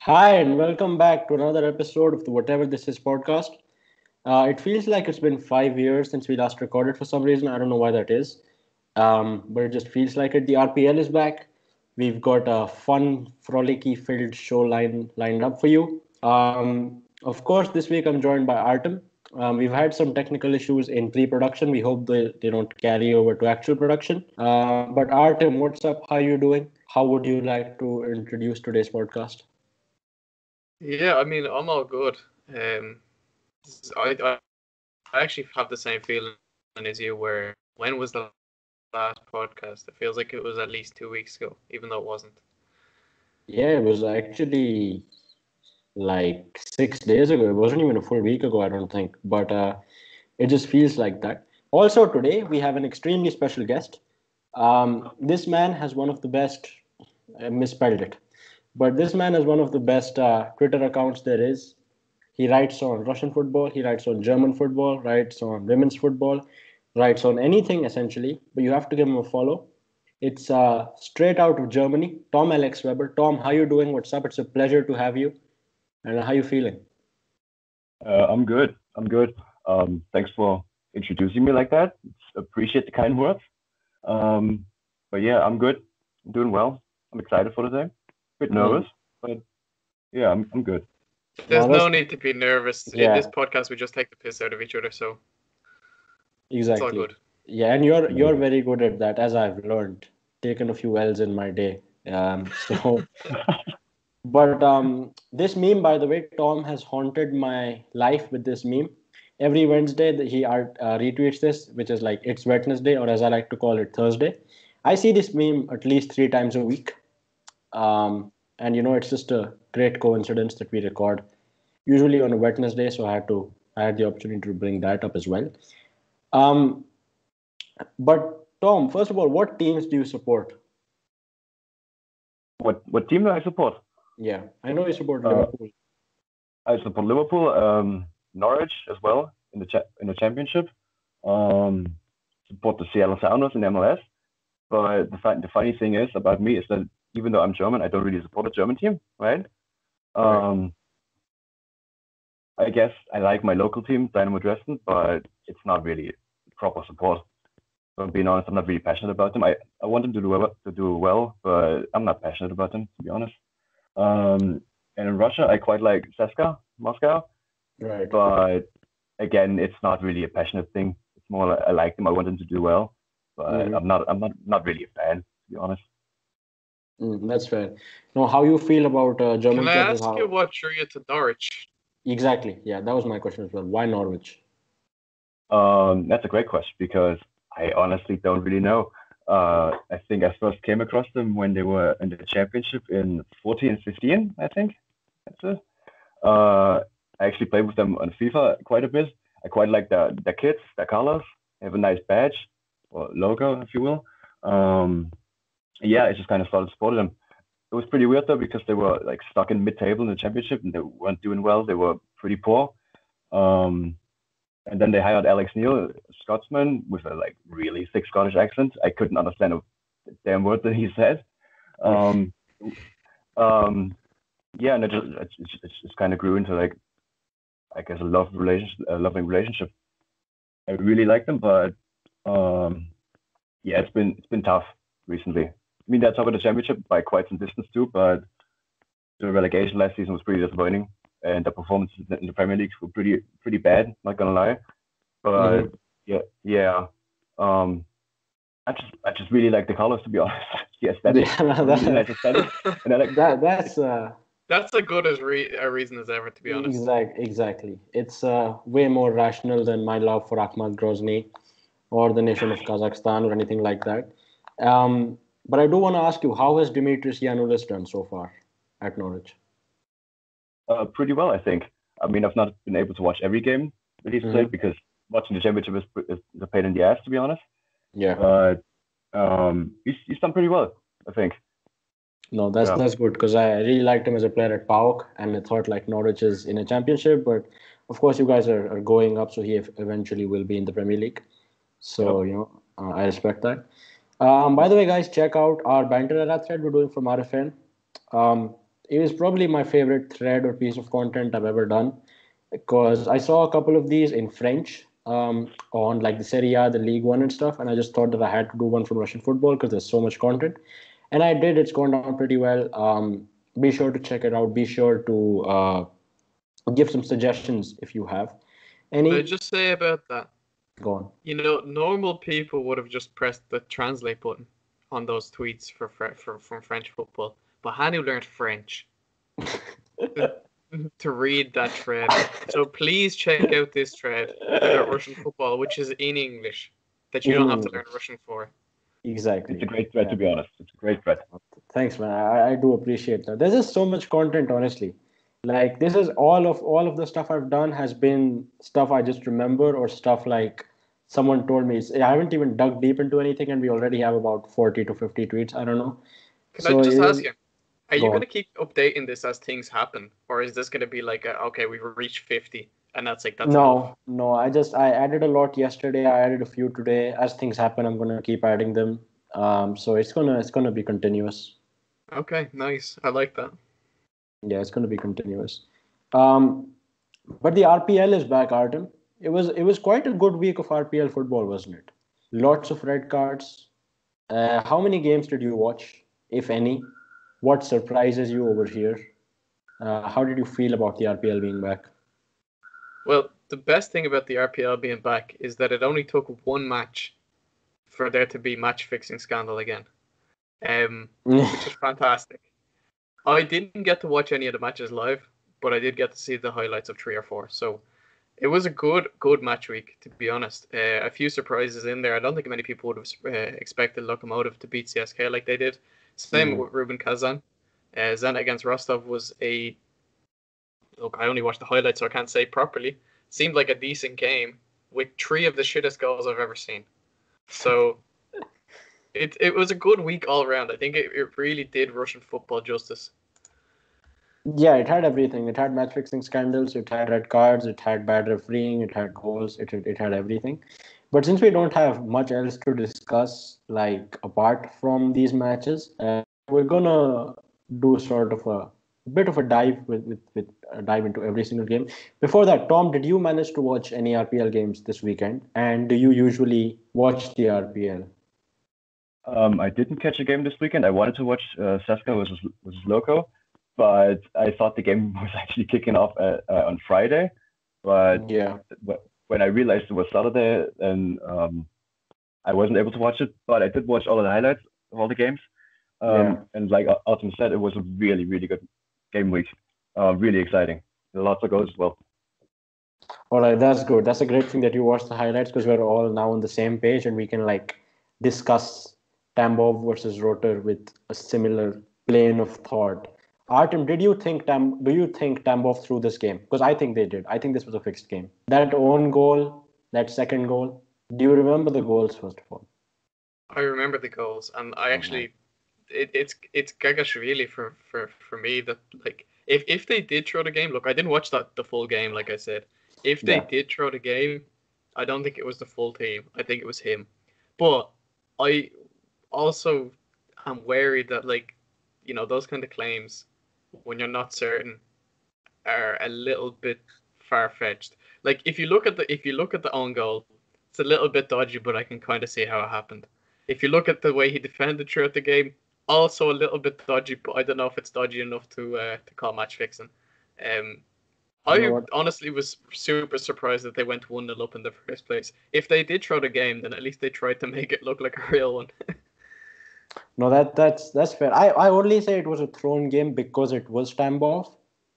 Hi, and welcome back to another episode of the Whatever This Is podcast. It feels like it's been 5 years since we last recorded for some reason. I don't know why that is. But it just feels like it. The RPL is back. We've got a fun, frolicky filled show lined up for you. Of course, this week I'm joined by Artem. We've had some technical issues in pre production. We hope they don't carry over to actual production. But Artem, what's up? How are you doing? How would you like to introduce today's podcast? Yeah, I mean, I'm all good. Um, I actually have the same feeling as you. Where when was the last podcast? It feels like it was at least 2 weeks ago, even though it wasn't. Yeah, it was actually like 6 days ago. It wasn't even a full week ago, I don't think. But it just feels like that. Also, today we have an extremely special guest. This man has one of the best, I misspelled it, but this man has one of the best Twitter accounts there is. He writes on Russian football, he writes on German football, writes on women's football, writes on anything essentially, but you have to give him a follow. It's straight out of Germany, Tom Alex Weber. Tom, how you doing? What's up? It's a pleasure to have you. And how you feeling? I'm good. I'm good. Thanks for introducing me like that. Appreciate the kind words. Um, but yeah, I'm good. I'm doing well. I'm excited for the day. Bit Mm. nervous, but yeah, I'm good. There's No, no that's need to be nervous. In this yeah, podcast, we just take the piss out of each other, so it's all exactly. good. Yeah, and you're Amazing. very good at that, as I've learned. Taken a few L's in my day. So but this meme, by the way, Tom has haunted my life with this meme. Every Wednesday, he retweets this, which is like it's Wednesday, or as I like to call it, Thursday. I see this meme at least 3 times a week, and it's just a great coincidence that we record usually on a Wednesday. So I had the opportunity to bring that up as well. Um, but Tom, first of all, what teams do you support? What team do I support? Yeah, I know you support Uh, Liverpool. I support Liverpool, Norwich as well in the championship. Um, support the Seattle Sounders in MLS. But the funny thing is about me is that even though I'm German, I don't really support a German team, right? Right. Um, I guess I like my local team, Dynamo Dresden, but it's not really proper support. So being honest, I'm not really passionate about them. I want them to do well, but I'm not passionate about them to be honest. Um, and in Russia, I quite like CSKA Moscow, Right. but again, it's not really a passionate thing. It's more like I like them. I want them to do well, but Mhm. I'm not really a fan to be honest. That's fair. Now, how you feel about Can German I clubs and ask you how what drew you to Norwich? exactly? Yeah, that was my question as well. Why Norwich? That's a great question because I honestly don't really know. I think I first came across them when they were in the championship in 14 and 15, I think. That's it. Uh, I actually played with them on FIFA quite a bit. I quite like the kits, the colors. They have a nice badge or logo, if you will. Um, yeah, I just kind of started supporting them. It was pretty weird though because they were like stuck in mid-table in the championship and they weren't doing well. They were pretty poor. Um, and then they hired Alex Neil, a Scotsman with a like really thick Scottish accent. I couldn't understand a damn word that he said. Um, um, yeah, and it just kind of grew into like I guess a loving relationship. I really like them, but um, yeah, it's been tough recently. I mean, they're top of the championship by quite some distance too, but the relegation last season was pretty disappointing, and the performances in the Premier League were pretty bad. Not gonna lie, but Hmm. yeah, yeah. Um, I just really like the colors to be honest. The aesthetic, Yeah, it's a really nice aesthetic, and I like that's That's a good as a reason as ever, to be honest. exactly. It's way more rational than my love for Akhmat Grozny or the nation of Kazakhstan or anything like that. But I do want to ask you, how has Dimitris Giannoulis done so far at Norwich? pretty well, I think. I mean, I've not been able to watch every game that he's played Hmm. because watching the championship is a pain in the ass to be honest. Yeah. But he's done pretty well, I think. No, Yeah. that's good because I really liked him as a player at PAOK, and I thought like Norwich is in a championship, but of course you guys are going up, so he eventually will be in the Premier League. So Yep. I respect that. By the way, guys, check out our banter era thread we're doing from RFN. Um, it was probably my favorite thread or piece of content I've ever done because I saw a couple of these in French on like the Serie A, the League One and stuff, and I just thought that I had to do one for Russian football because there's so much content, and I did. It's gone down pretty well. Be sure to check it out. Be sure to give some suggestions if you have Can I any. just say about that? Go on. Normal people would have just pressed the translate button on those tweets from French football. But Hanu learned French to read that thread. So please check out this thread about Russian football, which is in English, that you don't have to learn Russian for. Exactly. It's a great thread, to be honest. It's a great thread. Thanks, man. I do appreciate that. There's just so much content, honestly. Like this is all of the stuff I've done has been stuff I just remember or stuff like someone told me. I haven't even dug deep into anything, and we already have about 40 to 50 tweets. I don't know. Can I So just ask you, are you go going on. to keep updating this as things happen? Or is this going to be like, okay, we've reached 50 and that's enough? No. I added a lot yesterday. I added a few today. As things happen, I'm gonna keep adding them. So it's gonna be continuous. Okay, nice. I like that. Yeah, it's gonna be continuous. Um, but the RPL is back, Artem. It was quite a good week of RPL football, wasn't it? Lots of red cards. How many games did you watch, if any? What surprises you over here? How did you feel about the RPL being back? Well, the best thing about the RPL being back is that it only took one match for there to be match fixing scandal again, which is fantastic. I didn't get to watch any of the matches live, but I did get to see the highlights of 3 or 4. So it was a good match week, to be honest. A few surprises in there. I don't think many people would have expected Lokomotiv to beat CSK like they did. Same with Rubin Kazan. Zenit against Rostov was look, I only watched the highlights, so I can't say properly. Seemed like a decent game with 3 of the shittest goals I've ever seen. So it was a good week all around. I think it really did Russian football justice. Yeah, it had everything. It had match fixing scandals, it had red cards, it had bad refereeing, it had goals, it had everything. But since we don't have much else to discuss, like apart from these matches, we're gonna do sort of a bit of a dive with a dive into every single game. Before that, Tom, did you manage to watch any RPL games this weekend? And do you usually watch the RPL? I didn't catch a game this weekend. I wanted to watch CSKA versus Loco, but I thought the game was actually kicking off on Friday. But Yeah. when I realized it was Saturday, then I wasn't able to watch it. But I did watch all of the highlights of all the games. And like Autumn said, it was a really, really good game week. Really exciting. Lots of goals as well. All right, that's good. That's a great thing that you watched the highlights because we're all now on the same page and we can like discuss Tambov versus Rotor with a similar plane of thought. Artem, do you think Tambov threw this game? Because I think they did. I think this was a fixed game. That own goal, that second goal. Do you remember the goals first of all? I remember the goals, and I actually, it's Gagashvili for me that like if they did throw the game. Look, I didn't watch the full game, like I said. If they did throw the game, I don't think it was the full team. I think it was him. But I also am wary that like those kind of claims when you're not certain are a little bit far fetched. Like if you look at the own goal, it's a little bit dodgy, but I can kind of see how it happened. If you look at the way he defended throughout the game, also a little bit dodgy, but I don't know if it's dodgy enough to call match fixing. You know I what? honestly was super surprised that they went 1-0 up in the first place. If they did throw the game, then at least they tried to make it look like a real one. No, that's fair. I only say it was a thrown game because it was Tambov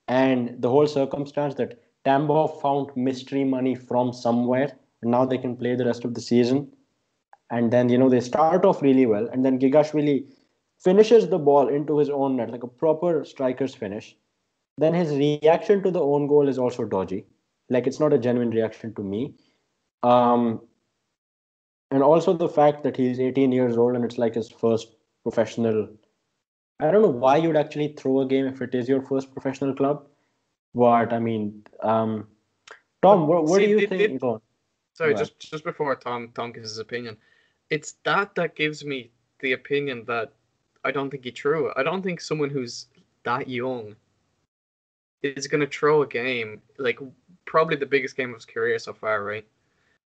and the whole circumstance that Tambov found mystery money from somewhere and now they can play the rest of the season. And then they start off really well and then Gigashvili finishes the ball into his own net like a proper striker's finish. Then his reaction to the own goal is also dodgy. Like it's not a genuine reaction to me. Um, and also the fact that he's 18 years old and it's like his first professional. I don't know why you'd actually throw a game if it is your first professional club. But I mean, Tom, what do See, you think? Go on. sorry, Go ahead. just before Tom gives his opinion, it's that gives me the opinion that I don't think he threw it. I don't think someone who's that young is going to throw a game like probably the biggest game of his career so far, right?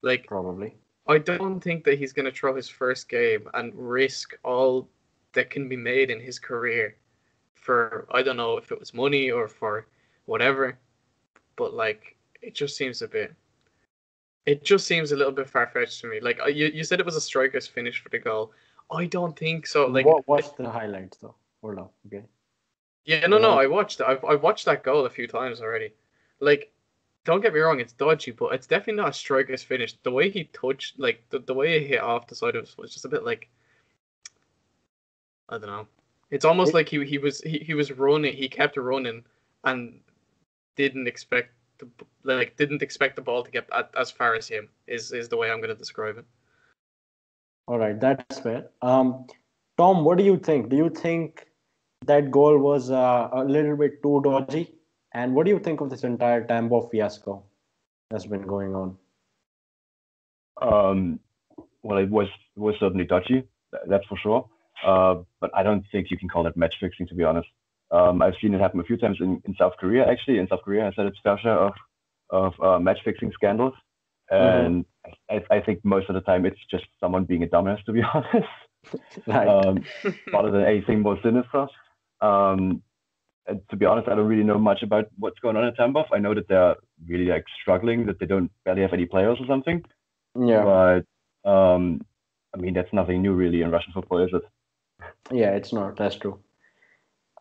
Like, Probably. I don't think that he's going to throw his first game and risk all that can be made in his career for, I don't know if it was money or for whatever, but like it just seems a little bit far fetched to me. Like you said, it was a striker's finish for the goal. I don't think so. Like, What's the highlights though? Hold on. Okay. yeah, no, I watched it. I watched that goal a few times already. Like, don't get me wrong, it's dodgy, but it's definitely not a striker's finish. The way he touched, like the way he hit off the side of it was just a bit like, I don't know. It's almost like he was running. He kept running and didn't expect didn't expect the ball to get as far as him. Is the way I'm going to describe it. All right, that's fair. Tom, what do you think? Do you think that goal was a little bit too dodgy? And what do you think of this entire Tambo fiasco that's been going on? Well, it was certainly dodgy, that's for sure. But I don't think you can call that match fixing, to be honest. I've seen it happen a few times in South Korea. Actually, in South Korea, has had its fair share of match fixing scandals, and I think most of the time it's just someone being a dumbass, to be honest. Right. Rather than anything more sinister. And to be honest, I don't really know much about what's going on at Tambov. I know that they're really like struggling, that they don't barely have any players or something. Yeah. But I mean, that's nothing new really in Russian football, is it? Yeah, it's not. That's true.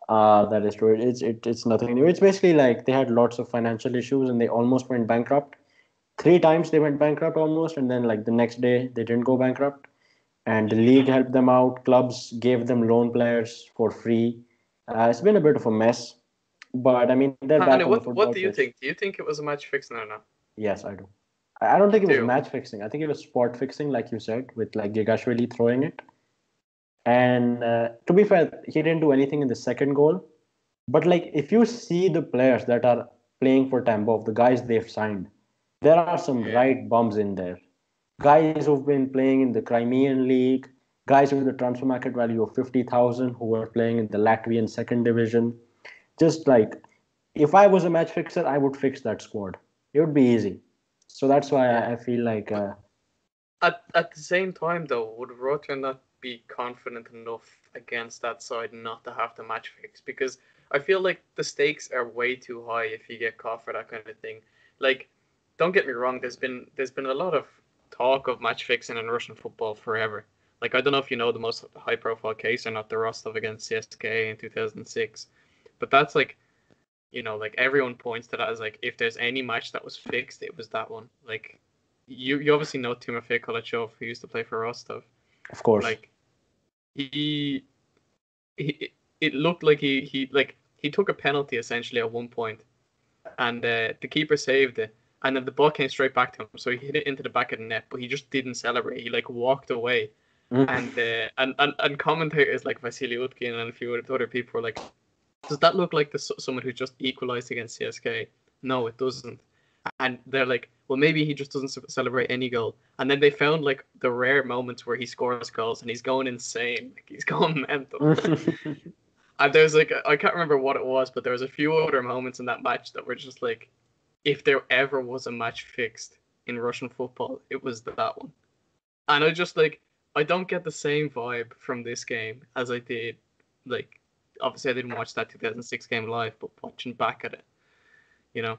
That is true. It's nothing new. It's basically like they had lots of financial issues and they almost went bankrupt. 3 times they went bankrupt almost, and then like the next day they didn't go bankrupt. And the league helped them out. Clubs gave them loan players for free. It's been a bit of a mess, but I mean they're back Honey, on the what football do you pitch. think? Do you think it was a match fixing or not? Yes, I do. I don't think it was Do. match fixing. I think it was sport fixing, like you said, with like Gigashvili throwing it. And to be fair, he didn't do anything in the second goal. But like, if you see the players that are playing for Tambov, the guys they've signed, there are some right bums in there. Guys who've been playing in the Crimean League, guys with a transfer market value of 50,000 who were playing in the Latvian second division. Just like, if I was a match fixer, I would fix that squad. It would be easy. So that's why I feel like. At the same time, though, would Rota not be confident enough against that side not to have to match fix? Because I feel like the stakes are way too high if you get caught for that kind of thing. Like, don't get me wrong, there's been a lot of talk of match fixing in Russian football forever. Like, I don't know if you know the most high profile case or not, the Rostov against CSKA in 2006. But that's like, like everyone points to that as like, if there's any match that was fixed, it was that one. Like, you obviously know Timofey Kolachov, who used to play for Rostov. Of course. Like, he it looked like he took a penalty essentially at one point, and the keeper saved it, and then the ball came straight back to him, so he hit it into the back of the net, but he just didn't celebrate. He like walked away, and commentators like Vasily Utkin and a few other people were like, "Does that look like someone who just equalized against CSK?" No, it doesn't. And they're like, well, maybe he just doesn't celebrate any goal. And then they found like the rare moments where he scores goals and he's going insane. Like, he's going mental. And there's like, I can't remember what it was, but there was a few other moments in that match that were just like, if there ever was a match fixed in Russian football, it was that one. And I just like, I don't get the same vibe from this game as I did. Like, obviously I didn't watch that 2006 game live, but watching back at it, you know.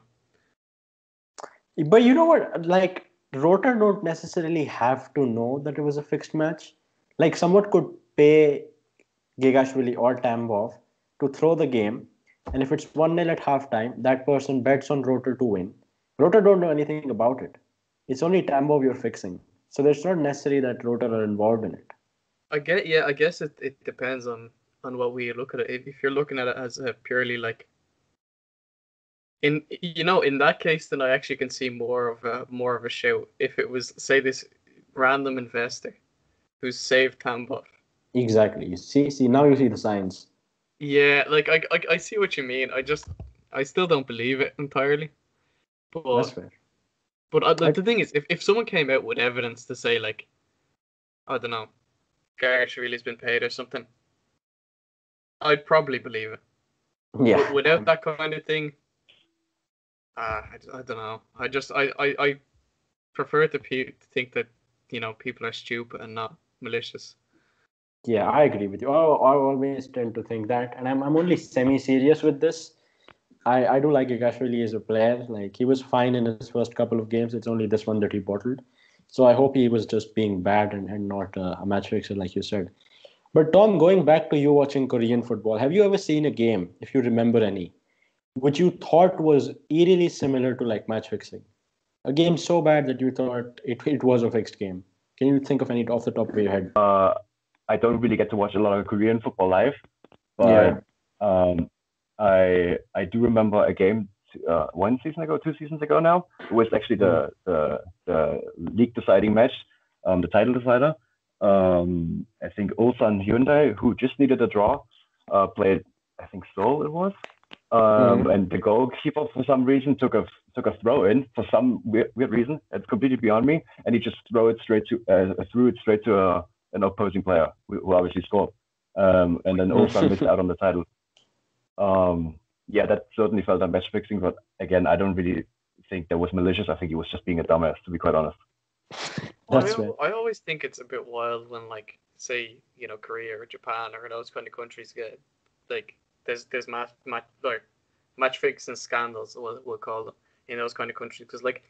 But you know what? Like, Rota don't necessarily have to know that it was a fixed match. Like, someone could pay Gigashvili or Tambov to throw the game, and if it's 1-0 at halftime, that person bets on Rota to win. Rota don't know anything about it. It's only Tambov you're fixing. So it's not necessary that Rota are involved in it. I guess it depends on what we look at it. If you're looking at it as a purely like in that case, then I actually can see more of a shout if it was, say, this random investor who's saved Tambov. Exactly. You see now you see the signs. Yeah, like I see what you mean. I still don't believe it entirely. That's But fair. the thing is, if someone came out with evidence to say like, I don't know, Gareth really's been paid or something, I'd probably believe it. Yeah. Without that kind of thing, I don't know. I prefer to think that people are stupid and not malicious. Yeah, I agree with you. I always tend to think that, and I'm only semi-serious with this. I do like Igashvili as a player. Like he was fine in his first couple of games. It's only this one that he bottled. So I hope he was just being bad and not a match fixer, like you said. But Tom, going back to you watching Korean football, have you ever seen a game, if you remember any, which you thought was eerily similar to like match fixing? A game so bad that you thought it was a fixed game. Can you think of any off the top of your head? I don't really get to watch a lot of Korean football live, Yeah. but I do remember a game 2 seasons ago now. It was actually the league deciding match, the title decider. I think Ulsan Hyundai, who just needed a draw, played, I think, Seoul it was. And the goalkeeper for some reason took a throw in for some weird reason. It's completely beyond me, and he just threw it straight to an opposing player who obviously scored. And then Ulsan missed out on the title. Yeah, that certainly felt like match fixing, but again, I don't really think that was malicious. I think he was just being a dumbass, to be quite honest. That's right. I always think it's a bit wild when, like, say, Korea or Japan or those kind of countries get, like, there's match fixing scandals, we'll call them, in those kind of countries. Because, like,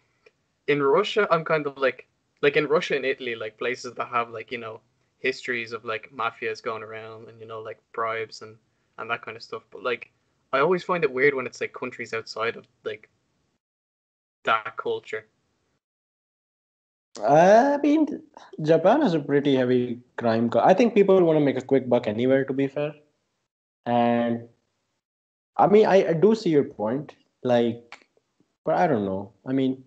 in Russia, I'm kind of like in Russia and Italy, like places that have, like, histories of, like, mafias going around and, like, bribes and that kind of stuff. But, like, I always find it weird when it's, like, countries outside of, like, that culture. I mean, Japan is a pretty heavy crime. I think people want to make a quick buck anywhere, to be fair. And I mean, I do see your point. Like, but I don't know. I mean,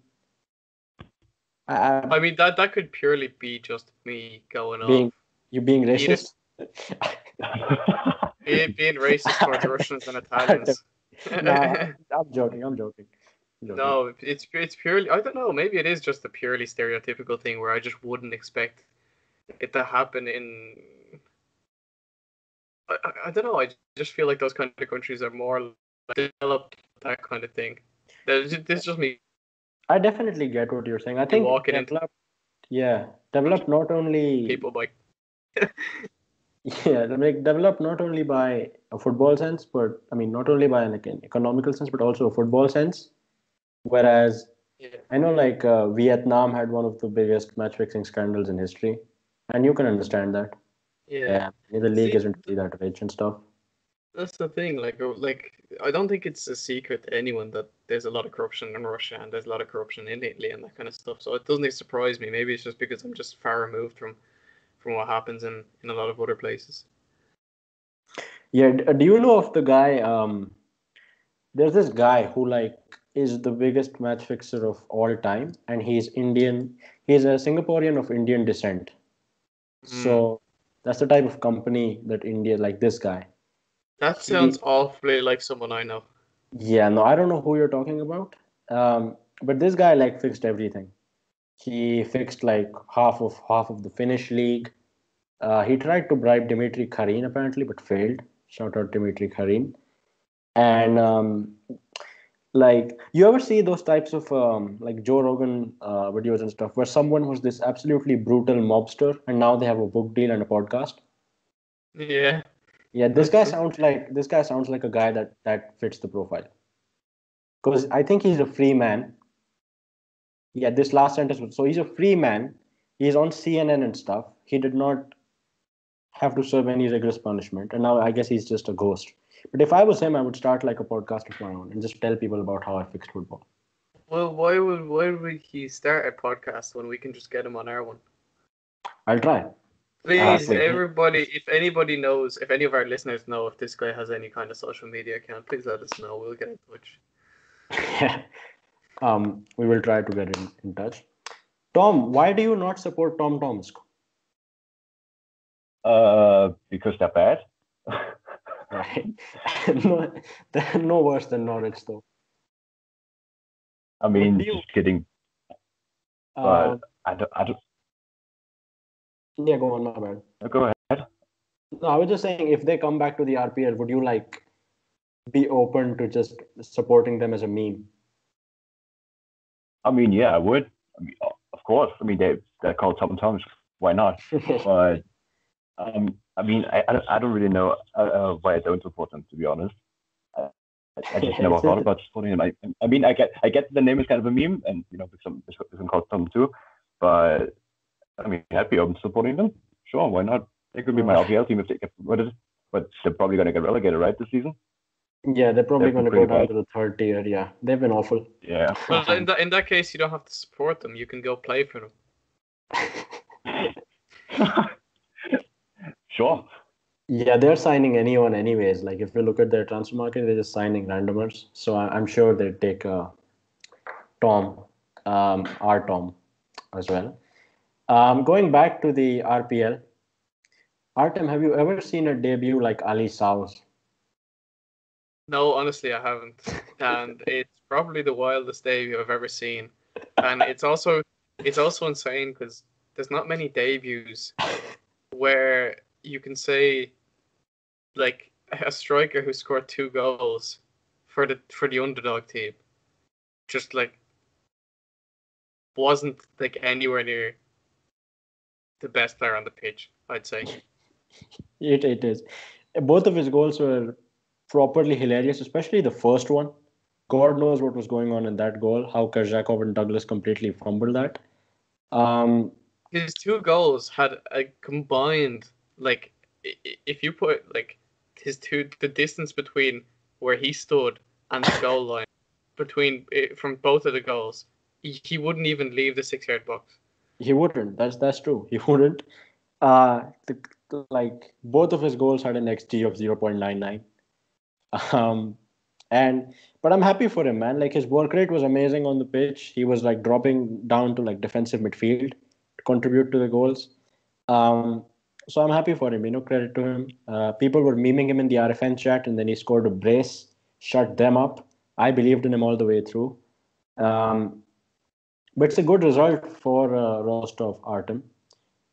I mean, that could purely be just me going off. being racist. Being racist towards Russians and Italians. No, I'm joking. I'm joking. No, it's purely. I don't know. Maybe it is just a purely stereotypical thing where I just wouldn't expect it to happen in. I don't know. I just feel like those kind of countries are more developed, that kind of thing. This is just me. I definitely get what you're saying. I think walking into developed not only people by. Yeah, like developed not only by a football sense, but I mean not only by like an economical sense, but also a football sense. Whereas I know like Vietnam had one of the biggest match fixing scandals in history, and you can understand that. Yeah. The league isn't really that rich and stuff. That's the thing. Like I don't think it's a secret to anyone that there's a lot of corruption in Russia and there's a lot of corruption in Italy and that kind of stuff. So it doesn't surprise me. Maybe it's just because I'm just far removed from what happens in a lot of other places. Yeah. Do you know of the guy? There's this guy who like is the biggest match fixer of all time, and he's Indian. He's a Singaporean of Indian descent. So that's the type of company that India, like this guy. That sounds awfully like someone I know. Yeah, no, I don't know who you're talking about. But this guy like fixed everything. He fixed like half of the Finnish league. He tried to bribe Dimitri Kharin apparently, but failed. Shout out Dimitri Kharin. And like, you ever see those types of like Joe Rogan videos and stuff where someone was this absolutely brutal mobster and now they have a book deal and a podcast? Yeah. Yeah, this guy sounds like a guy that fits the profile. Because I think he's a free man. Yeah, this last sentence was, so he's a free man. He's on CNN and stuff. He did not have to serve any rigorous punishment, and now I guess he's just a ghost. But if I was him, I would start like a podcast of my own and just tell people about how I fixed football. Well, why would he start a podcast when we can just get him on our one? I'll try. Please, everybody, if anybody knows, if any of our listeners know if this guy has any kind of social media account, please let us know. We'll get in touch. Yeah. We will try to get in touch. Tom, why do you not support Tom Tomsk? Because they're bad. Right. No, they're no worse than Norwich, though. I mean, just kidding. But I don't. Yeah, go on, my bad. Go ahead. No, I was just saying, if they come back to the RPL, would you like be open to just supporting them as a meme? I mean, yeah, I would. I mean, of course. I mean, they're called Tom Toms. Why not? But I mean, I don't really know why I don't support them, to be honest. I, I just never thought about supporting them. I mean, I get the name is kind of a meme, and you know, some called Tom too. But I mean, I'd be open to supporting them. Sure, why not? They could be my RPL team if they get promoted. But they're probably going to get relegated, right, this season? Yeah, they're probably They've going to been go pretty down bad. to the third tier. Yeah, they've been awful. Yeah. Well, in that case, you don't have to support them. You can go play for them. Sure. Yeah, they're signing anyone anyways. Like if you look at their transfer market, they're just signing randomers. So I'm sure they'd take Tom, our Tom, as well. Going back to the RPL, Artem, have you ever seen a debut like Ali Sau's? No, honestly, I haven't, and it's probably the wildest debut I've ever seen, and it's also insane because there's not many debuts where you can say like a striker who scored 2 goals for the underdog team just like wasn't like anywhere near the best player on the pitch, I'd say. It is. Both of his goals were properly hilarious, especially the first one. God knows what was going on in that goal. How Karzakov and Douglas completely fumbled that. His 2 goals had a combined like if you put like the distance between where he stood and the goal line between from both of the goals, he wouldn't even leave the 6 yard box. He wouldn't. That's true. He wouldn't. Like both of his goals had an XG of 0.99. Um, but I'm happy for him, man. Like his work rate was amazing on the pitch. He was like dropping down to like defensive midfield to contribute to the goals. So I'm happy for him. Credit to him. People were memeing him in the RFN chat, and then he scored a brace, shut them up. I believed in him all the way through. But it's a good result for Rostov, Artem.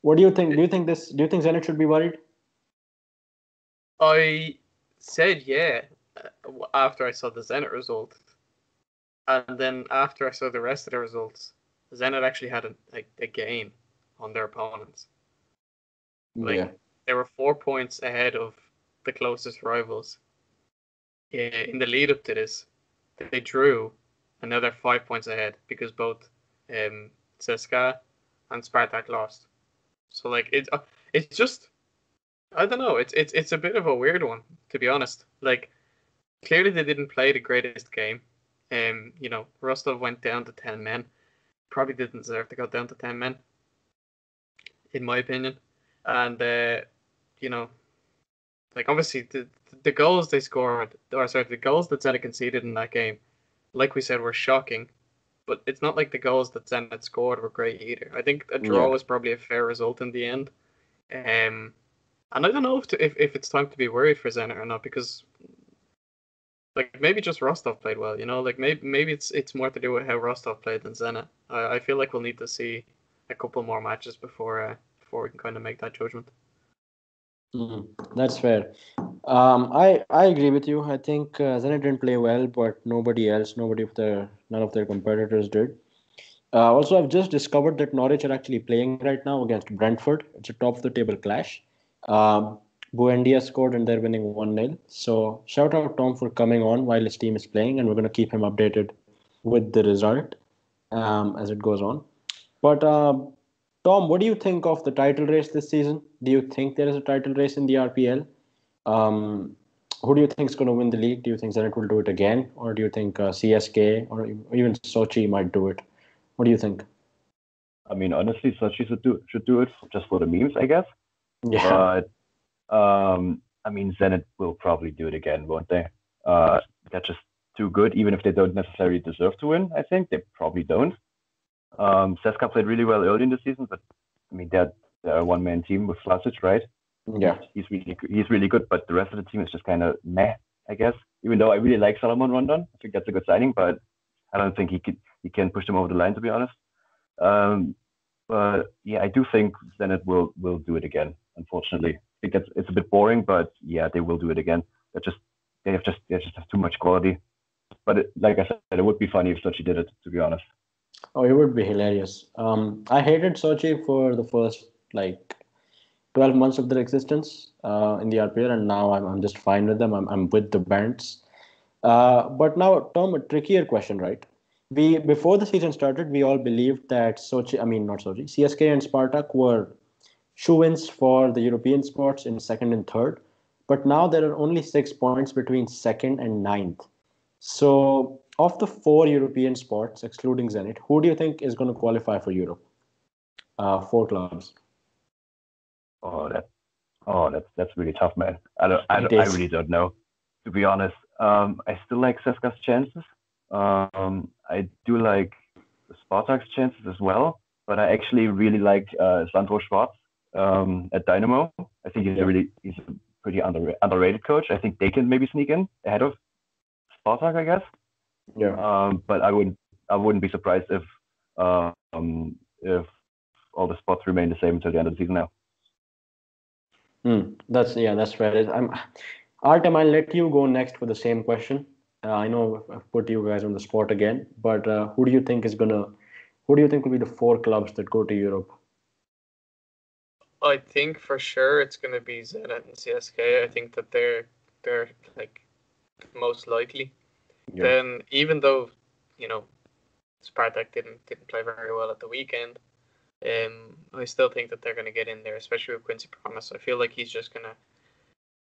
What do you think? Do you think Zenit should be worried? I said yeah after I saw the Zenit result, and then after I saw the rest of the results, Zenit actually had a gain on their opponents. Like they were 4 points ahead of the closest rivals. In the lead up to this, they drew, and now they're 5 points ahead because both CSKA and Spartak lost. So like it's just I don't know. It's a bit of a weird one, to be honest. Like clearly they didn't play the greatest game. Rostov went down to 10 men. Probably didn't deserve to go down to 10 men, in my opinion. And like obviously the goals they scored, or sorry, the goals that Zenit conceded in that game, like we said, were shocking. But it's not like the goals that Zenit scored were great either. I think a draw was probably a fair result in the end. And I don't know if it's time to be worried for Zenit or not, because like maybe just Rostov played well, like maybe it's more to do with how Rostov played than Zenit. I feel like we'll need to see a couple more matches before we can kind of make that judgment. That's fair. I agree with you. I think Zenit didn't play well, but none of their competitors did. Also, I've just discovered that Norwich are actually playing right now against Brentford. It's a top of the table clash. Buendia scored and they're winning 1-0. So shout out Tom for coming on while his team is playing, and we're going to keep him updated with the result as it goes on. But Tom, what do you think of the title race this season? Do you think there is a title race in the RPL? Who do you think is going to win the league? Do you think Zenit will do it again? Or do you think CSK or even Sochi might do it? What do you think? I mean, honestly, Sochi should do it just for the memes, I guess. Yeah. But I mean, Zenit will probably do it again, won't they? They're just too good, even if they don't necessarily deserve to win. I think they probably don't. CSKA played really well early in the season, but I mean, they're a one-man team with Vlasic, right? Yeah. He's really good, but the rest of the team is just kind of meh, I guess. Even though I really like Salomon Rondon, I think that's a good signing, but I don't think he can push them over the line, to be honest. But yeah, I do think Zenit will do it again. Unfortunately, I think it's a bit boring, but yeah, they will do it again. They're just they just have too much quality. But like I said, it would be funny if Sochi did it, to be honest. Oh, it would be hilarious. I hated Sochi for the first like 12 months of their existence in the RPL, and now I'm just fine with them. I'm with the bands. But now, Tom, a trickier question, right? We before the season started, we all believed that Sochi, I mean not Sochi, CSK and Spartak were shoo-ins for the European spots in second and third. But now there are only 6 points between second and ninth. So, of the four European spots, excluding Zenit, who do you think is going to qualify for Europe? Four clubs. Oh, that's really tough, man. It I is. really don't know, to be honest. I still like CSKA's chances. I do like Spartak's chances as well, but I actually really like Sandro Schwarz at Dynamo. I think he's a pretty underrated coach. I think they can maybe sneak in ahead of Spartak, I guess. Yeah. But I wouldn't be surprised if all the spots remain the same until the end of the season now. That's fair. Artem, I'll let you go next for the same question. I know I've put you guys on the spot again, but who do you think will be the four clubs that go to Europe? I think for sure it's going to be Zenit and CSK. I think that they're like most likely. Yeah. Then even though Spartak didn't play very well at the weekend, I still think that they're going to get in there, especially with Quincy Promes. I feel like he's just going to,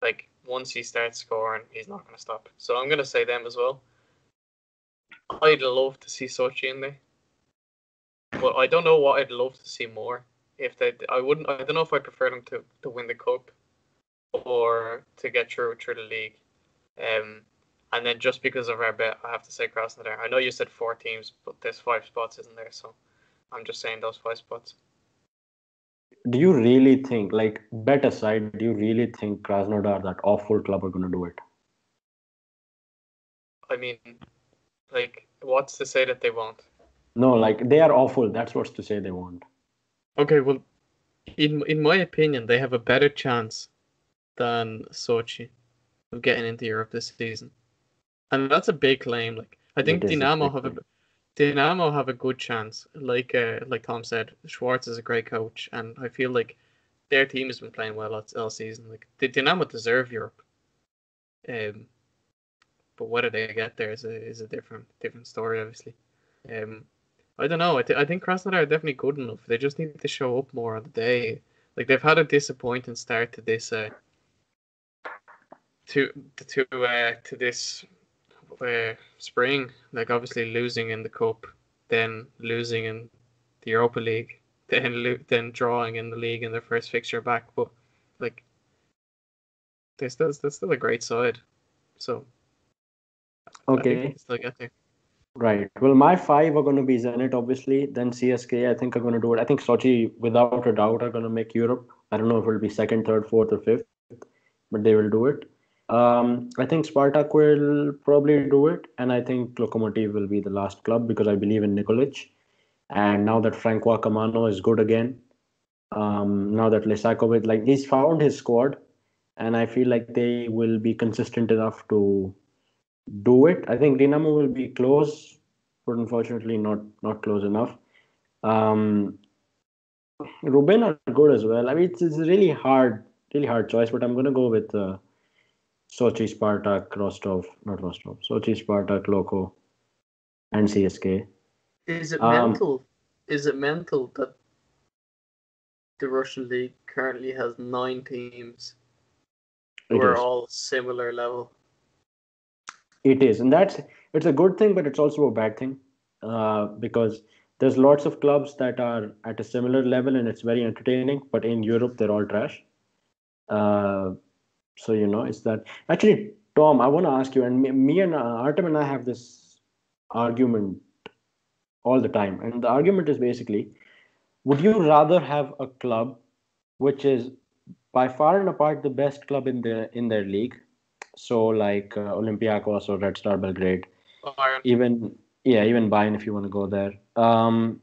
like, once he starts scoring, he's not going to stop. So I'm going to say them as well. I'd love to see Sochi in there, but I don't know what I'd love to see more. I don't know if I prefer them to win the cup or to get through the league. And then just because of our bet, I have to say Krasnodar. I know you said 4 teams, but there's 5 spots, isn't there? So I'm just saying those 5 spots. Do you really think, like, bet aside, do you really think Krasnodar, that awful club, are going to do it? I mean, like, what's to say that they won't? No, like, they are awful. That's what's to say they won't. Okay, well, in my opinion, they have a better chance than Sochi of getting into Europe this season, and that's a big claim. Like, I think Dynamo have a good chance. Like Tom said, Schwarz is a great coach, and I feel like their team has been playing well all season. Like, Dynamo deserve Europe, but whether they get there is a different story, obviously. I don't know. I think Krasnodar are definitely good enough. They just need to show up more on the day. Like, they've had a disappointing start to this to this spring. Like, obviously losing in the cup, then losing in the Europa League, then drawing in the league in their first fixture back. But like, they're still a great side. So I think they Okay. can still get there. Right. Well, my 5 are going to be Zenit, obviously. Then CSK, I think, are going to do it. I think Sochi, without a doubt, are going to make Europe. I don't know if it'll be second, third, fourth, or fifth, but they will do it. I think Spartak will probably do it, and I think Lokomotiv will be the last club because I believe in Nikolic. And now that Francois Camano is good again, now that Lisakovic, like, he's found his squad, and I feel like they will be consistent enough to do it. I think Dynamo will be close, but unfortunately not close enough. Ruben are good as well. I mean, it's a really hard choice, but I'm gonna go with Sochi, Spartak, Sochi, Spartak, Loko, and CSK. Is it mental? Is it mental that the Russian league currently has 9 teams who are all similar level? It is, and it's a good thing, but it's also a bad thing because there's lots of clubs that are at a similar level, and it's very entertaining. But in Europe, they're all trash. So it's that. Actually, Tom, I want to ask you, and me and Artem and I have this argument all the time, and the argument is basically, would you rather have a club which is by far and apart the best club in their league, so like Olympiacos or Red Star Belgrade, Bayern. even Bayern if you want to go there, and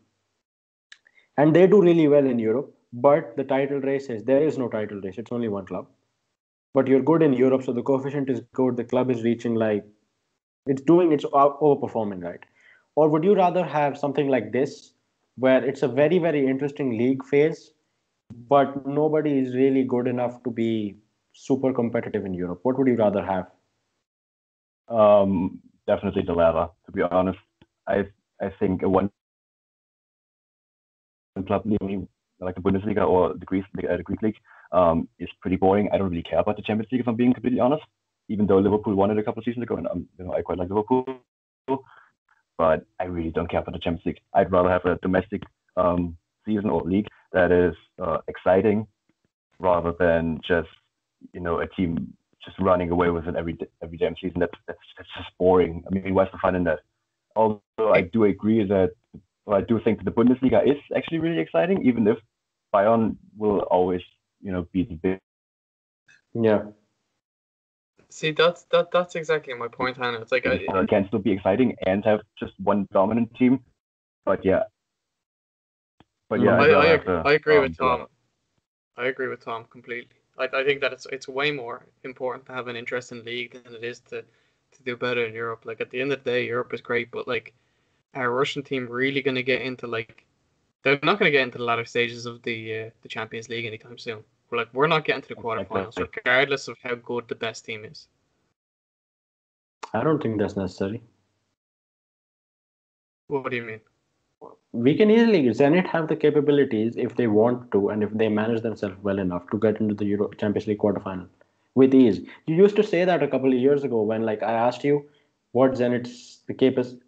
they do really well in Europe, but the title race there is no title race, it's only one club. but you're good in Europe, so the coefficient is good. The club is reaching like it's overperforming, right? Or would you rather have something like this, where it's a very very interesting league phase, but nobody is really good enough to be super competitive in Europe? What would you rather have? Definitely the latter. To be honest, I think a one club league like the Bundesliga or the Greek league is pretty boring. I don't really care about the Champions League if I'm being completely honest. Even though Liverpool won it a couple of seasons ago, and I quite like Liverpool, but I really don't care about the Champions League. I'd rather have a domestic season or league that is exciting rather than just a team just running away with it every damn season. That's just boring. I mean, what's the fun in that? Although I do agree that I do think the Bundesliga is actually really exciting, even if Bayern will always be the big. Yeah. See, that's exactly my point, Hannah. It's like it can still be exciting and have just one dominant team, but yeah. I agree with Tom. I agree with Tom completely. I think that it's way more important to have an interesting league than it is to do better in Europe. Like at the end of the day, Europe is great, but like, are Russian team really going to get into like? They're not going to get into the latter stages of the Champions League anytime soon. We're not getting to the quarterfinals, regardless of how good the best team is. I don't think that's necessary. What do you mean? We can easily Zenit have the capabilities if they want to, and if they manage themselves well enough to get into the Euro Champions League quarterfinal with ease. You used to say that a couple of years ago when like I asked you what Zenit's the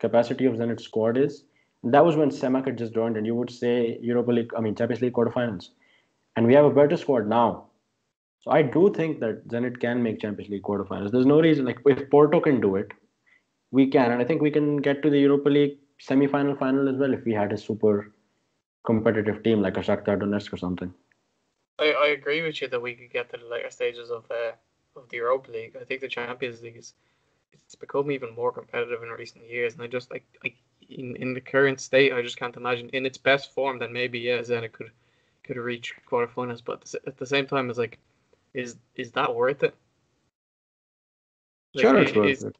capacity of Zenit's squad is. That was when Semak had just joined, and you would say Champions League quarterfinals, and we have a better squad now. So I do think that Zenit can make Champions League quarterfinals. There's no reason like if Porto can do it, we can, and I think we can get to the Europa League semi-final, final as well if we had a super competitive team like a Shakhtar Donetsk or something. I agree with you that we could get to the later stages of the Europa League. I think the Champions League it's become even more competitive in recent years, and I just like in the current state, I just can't imagine in its best form that maybe Zenit could reach quarterfinals, but at the same time, it's like, is that worth it? Like, sure, it's worth it.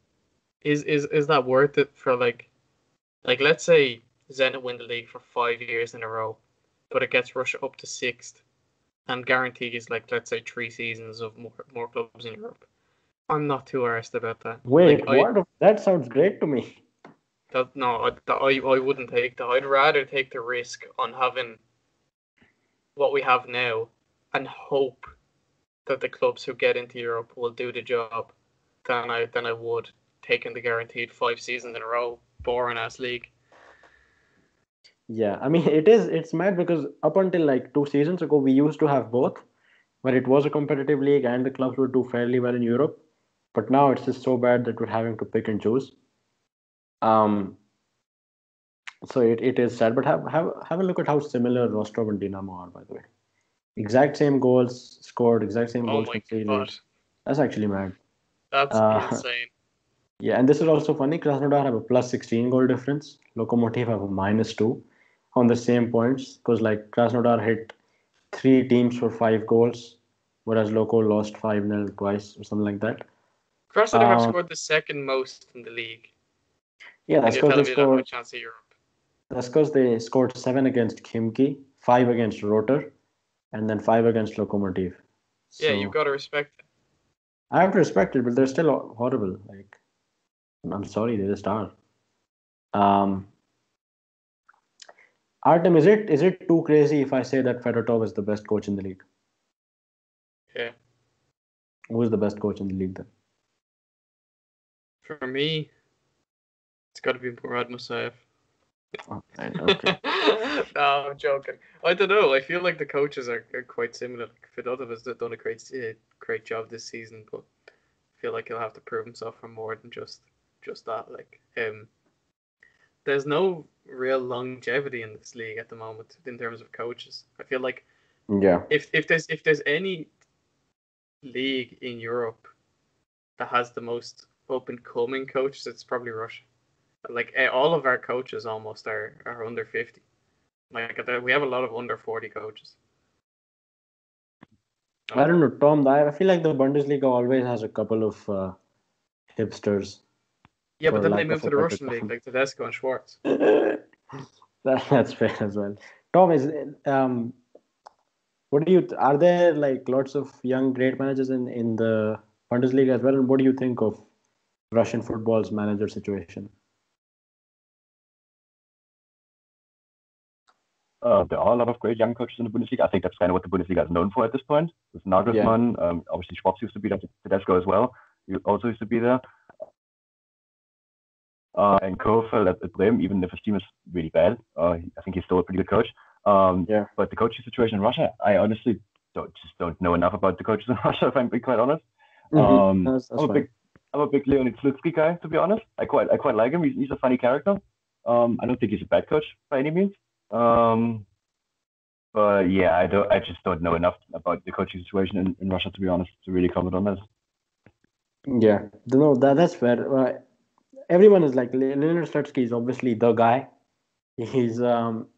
Is that worth it for like let's say Zenit win the league for 5 years in a row, but it gets Russia up to 6th and guarantees like let's say 3 seasons of more clubs in Europe. I'm not too arsed about that. Wait, what? That sounds great to me. I wouldn't take that. I'd rather take the risk on having what we have now and hope that the clubs who get into Europe will do the job than I would taking the guaranteed 5 seasons in a row boring ass league. Yeah, I mean it's mad because up until like 2 seasons ago we used to have both, where it was a competitive league and the clubs would do fairly well in Europe. But now it's just so bad that we're having to pick and choose. So it is sad, but have a look at how similar Rostov and Dinamo are, by the way. Exact same goals scored, exact same goals conceded. God. That's actually mad. That's insane. Yeah, and this is also funny. Krasnodar have a plus 16 goal difference. Lokomotiv have a -2 on the same points because like Krasnodar hit 3 teams for 5 goals, whereas Loko lost 5-0 twice or something like that. Krasnodar have scored the second most in the league. Yeah, that's because they scored. Chance of Europe. That's because they scored 7 against Khimki, 5 against Rotor, and then 5 against Lokomotiv. So, yeah, you've got to respect it. I have to respect it, but they're still horrible. Like, I'm sorry, they just are. Artem, is it too crazy if I say that Fedotov is the best coach in the league? Yeah. Who is the best coach in the league then? For me, it's got to be Murad Musayev. Oh, okay. No, I'm joking. I don't know. I feel like the coaches are quite similar. Like Fedotov has done a great job this season, but I feel like he'll have to prove himself for more than just that. Like, there's no real longevity in this league at the moment in terms of coaches. I feel like if there's any league in Europe that has the most up and coming coaches, it's probably Russia. Like all of our coaches almost are under 50. Like we have a lot of under 40 coaches. I don't know, Tom. I feel like the Bundesliga always has a couple of hipsters, Yeah, but for then they lack moved of to a the better Russian league, term. like Tedesco and Schwartz. That's fair as well. Tom, is what do you are there like lots of young great managers in the Bundesliga as well? And what do you think of Russian football's manager situation? There are a lot of great young coaches in the Bundesliga. I think that's kind of what the Bundesliga is known for at this point. With Yeah, Nagelsmann, obviously Schwartz used to be there, Tedesco as well. He also used to be there. And Kofeld at Bremen, even if his team is really bad, I think he's still a pretty good coach. yeah. But the coaching situation in Russia, I honestly don't know enough about the coaches in Russia, if I'm being quite honest. That's fine. I'm a big Leonid Slutsky guy, to be honest. I quite like him. He's a funny character. I don't think he's a bad coach by any means. But yeah, I just don't know enough about the coaching situation in Russia, to be honest, to really comment on this. Yeah, no, that's fair. Everyone is like Leonard Slutsky is obviously the guy. He's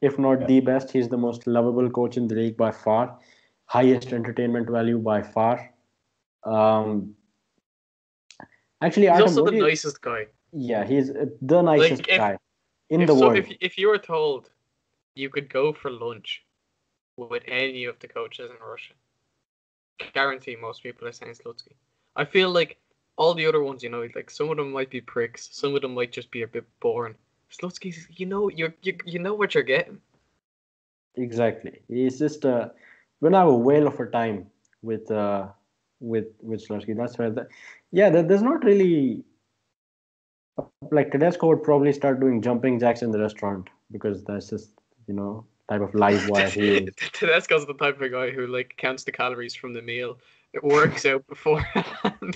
if not Yeah. the best, he's the most lovable coach in the league by far, highest entertainment value by far. Um, actually, He's Artem, also what the do you? nicest guy. Yeah, he's the nicest Like guy in the world. if you were told you could go for lunch with any of the coaches in Russia, guarantee most people are saying Slutsky. I feel like all the other ones, like some of them might be pricks, some of them might just be a bit boring. Slutsky's, you know what you're getting. Exactly. He's just when I have a whale of a time with with Slutsky. That's where yeah, there's not really like Tedesco would probably start doing jumping jacks in the restaurant because that's just type of live wire he is. Tedesco's the type of guy who like counts the calories from the meal. It works out beforehand.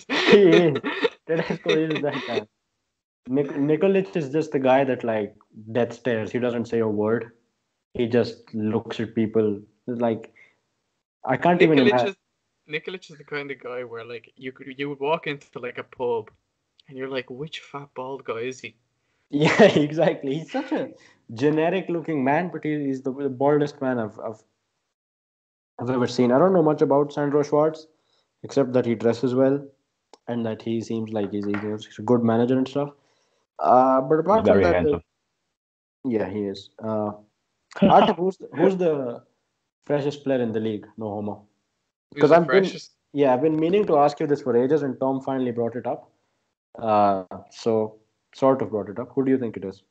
He is. Tedesco is that guy. Nikolic is just the guy that like death stares. He doesn't say a word. He just looks at people. It's like I can't even Nikolic imagine. is Nikolic is the kind of guy where like you would walk into like a pub and you're like, which fat bald guy is he? Yeah, exactly. He's such a generic looking man, but he's the baldest man I've ever seen. I don't know much about Sandro Schwartz, except that he dresses well and that he seems like he's a good manager and stuff. But He's apart from very that, handsome. yeah, he is. Artem, who's the freshest player in the league? No homo. Who's Because the freshest? I've been meaning to ask you this for ages, and Tom finally brought it up. So sort of brought it up. Who do you think it is?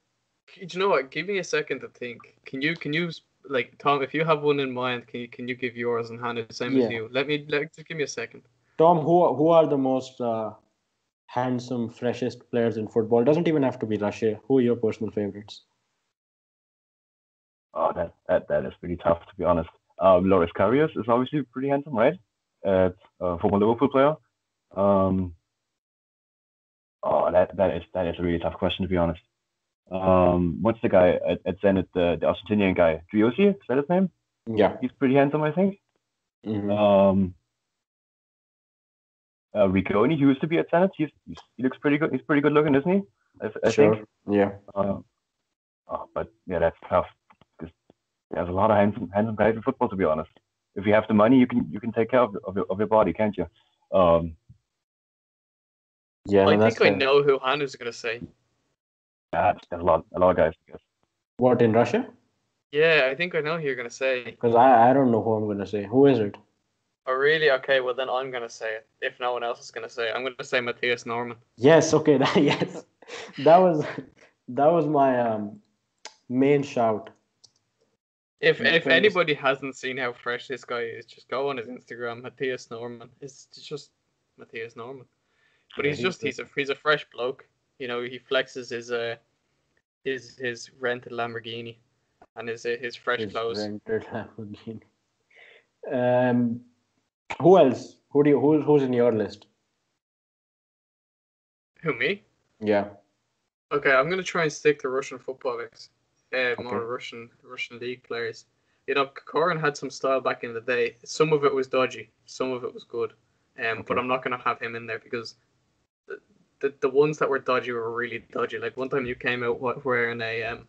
Do you know what? Give me a second to think. Can you like Tom? If you have one in mind, can you give yours and Hannah the same as Yeah, you? Just give me a second. Tom. Who are the most handsome, freshest players in football? Doesn't even have to be Russia. Who are your personal favorites? Oh, that is pretty tough, to be honest. Loris Karius is obviously pretty handsome, right? Former Liverpool player. Um, oh, that is a really tough question, to be honest. What's the guy at Zenit, the Argentinian guy? Driussi, is that his name? Yeah. He's pretty handsome, I think. Mm-hmm. Rigoni, he used to be at Zenit. He looks pretty good. He's pretty good looking, isn't he? I Sure. think. Yeah. But yeah, that's tough. There's a lot of handsome guys in football, to be honest. If you have the money, you can take care of your body, can't you? Yeah. I No, that's think I fair. know who Hannah's gonna say. There's a lot of guys, I guess. What in Russia? Yeah, I think I know who you're gonna say. Because I don't know who I'm gonna say. Who is it? Oh, really? Okay, well then I'm gonna say it. If no one else is gonna say it, I'm gonna say Matthias Norman. Yes. Okay. Yes. That was my main shout. If Because anybody hasn't seen how fresh this guy is, just go on his Instagram, Matthias Norman. It's just Matthias Norman. But yeah, he's a fresh bloke. He flexes his rented Lamborghini and his fresh clothes. rented Lamborghini. Who else? Who's in your list? Who, me? Yeah. Okay, I'm gonna try and stick to Russian footballers, more Okay. Russian league players. Kokorin had some style back in the day. Some of it was dodgy, some of it was good. But Okay. I'm not gonna have him in there because the ones that were dodgy were really dodgy. Like one time you came out wearing I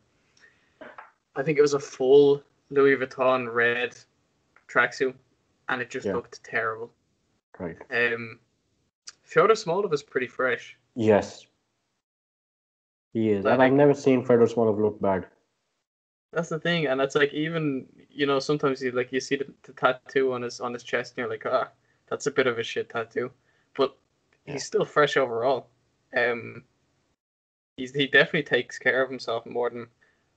think it was a full Louis Vuitton red tracksuit, and it just Yeah. looked terrible. Right. Fyodor Smolov is pretty fresh. Yes, he is. And Like, I've never seen Fedor Smolov look bad. that's the thing, and it's like even sometimes you see the tattoo on his chest, and you're like, that's a bit of a shit tattoo, but he's still fresh overall. He definitely takes care of himself more than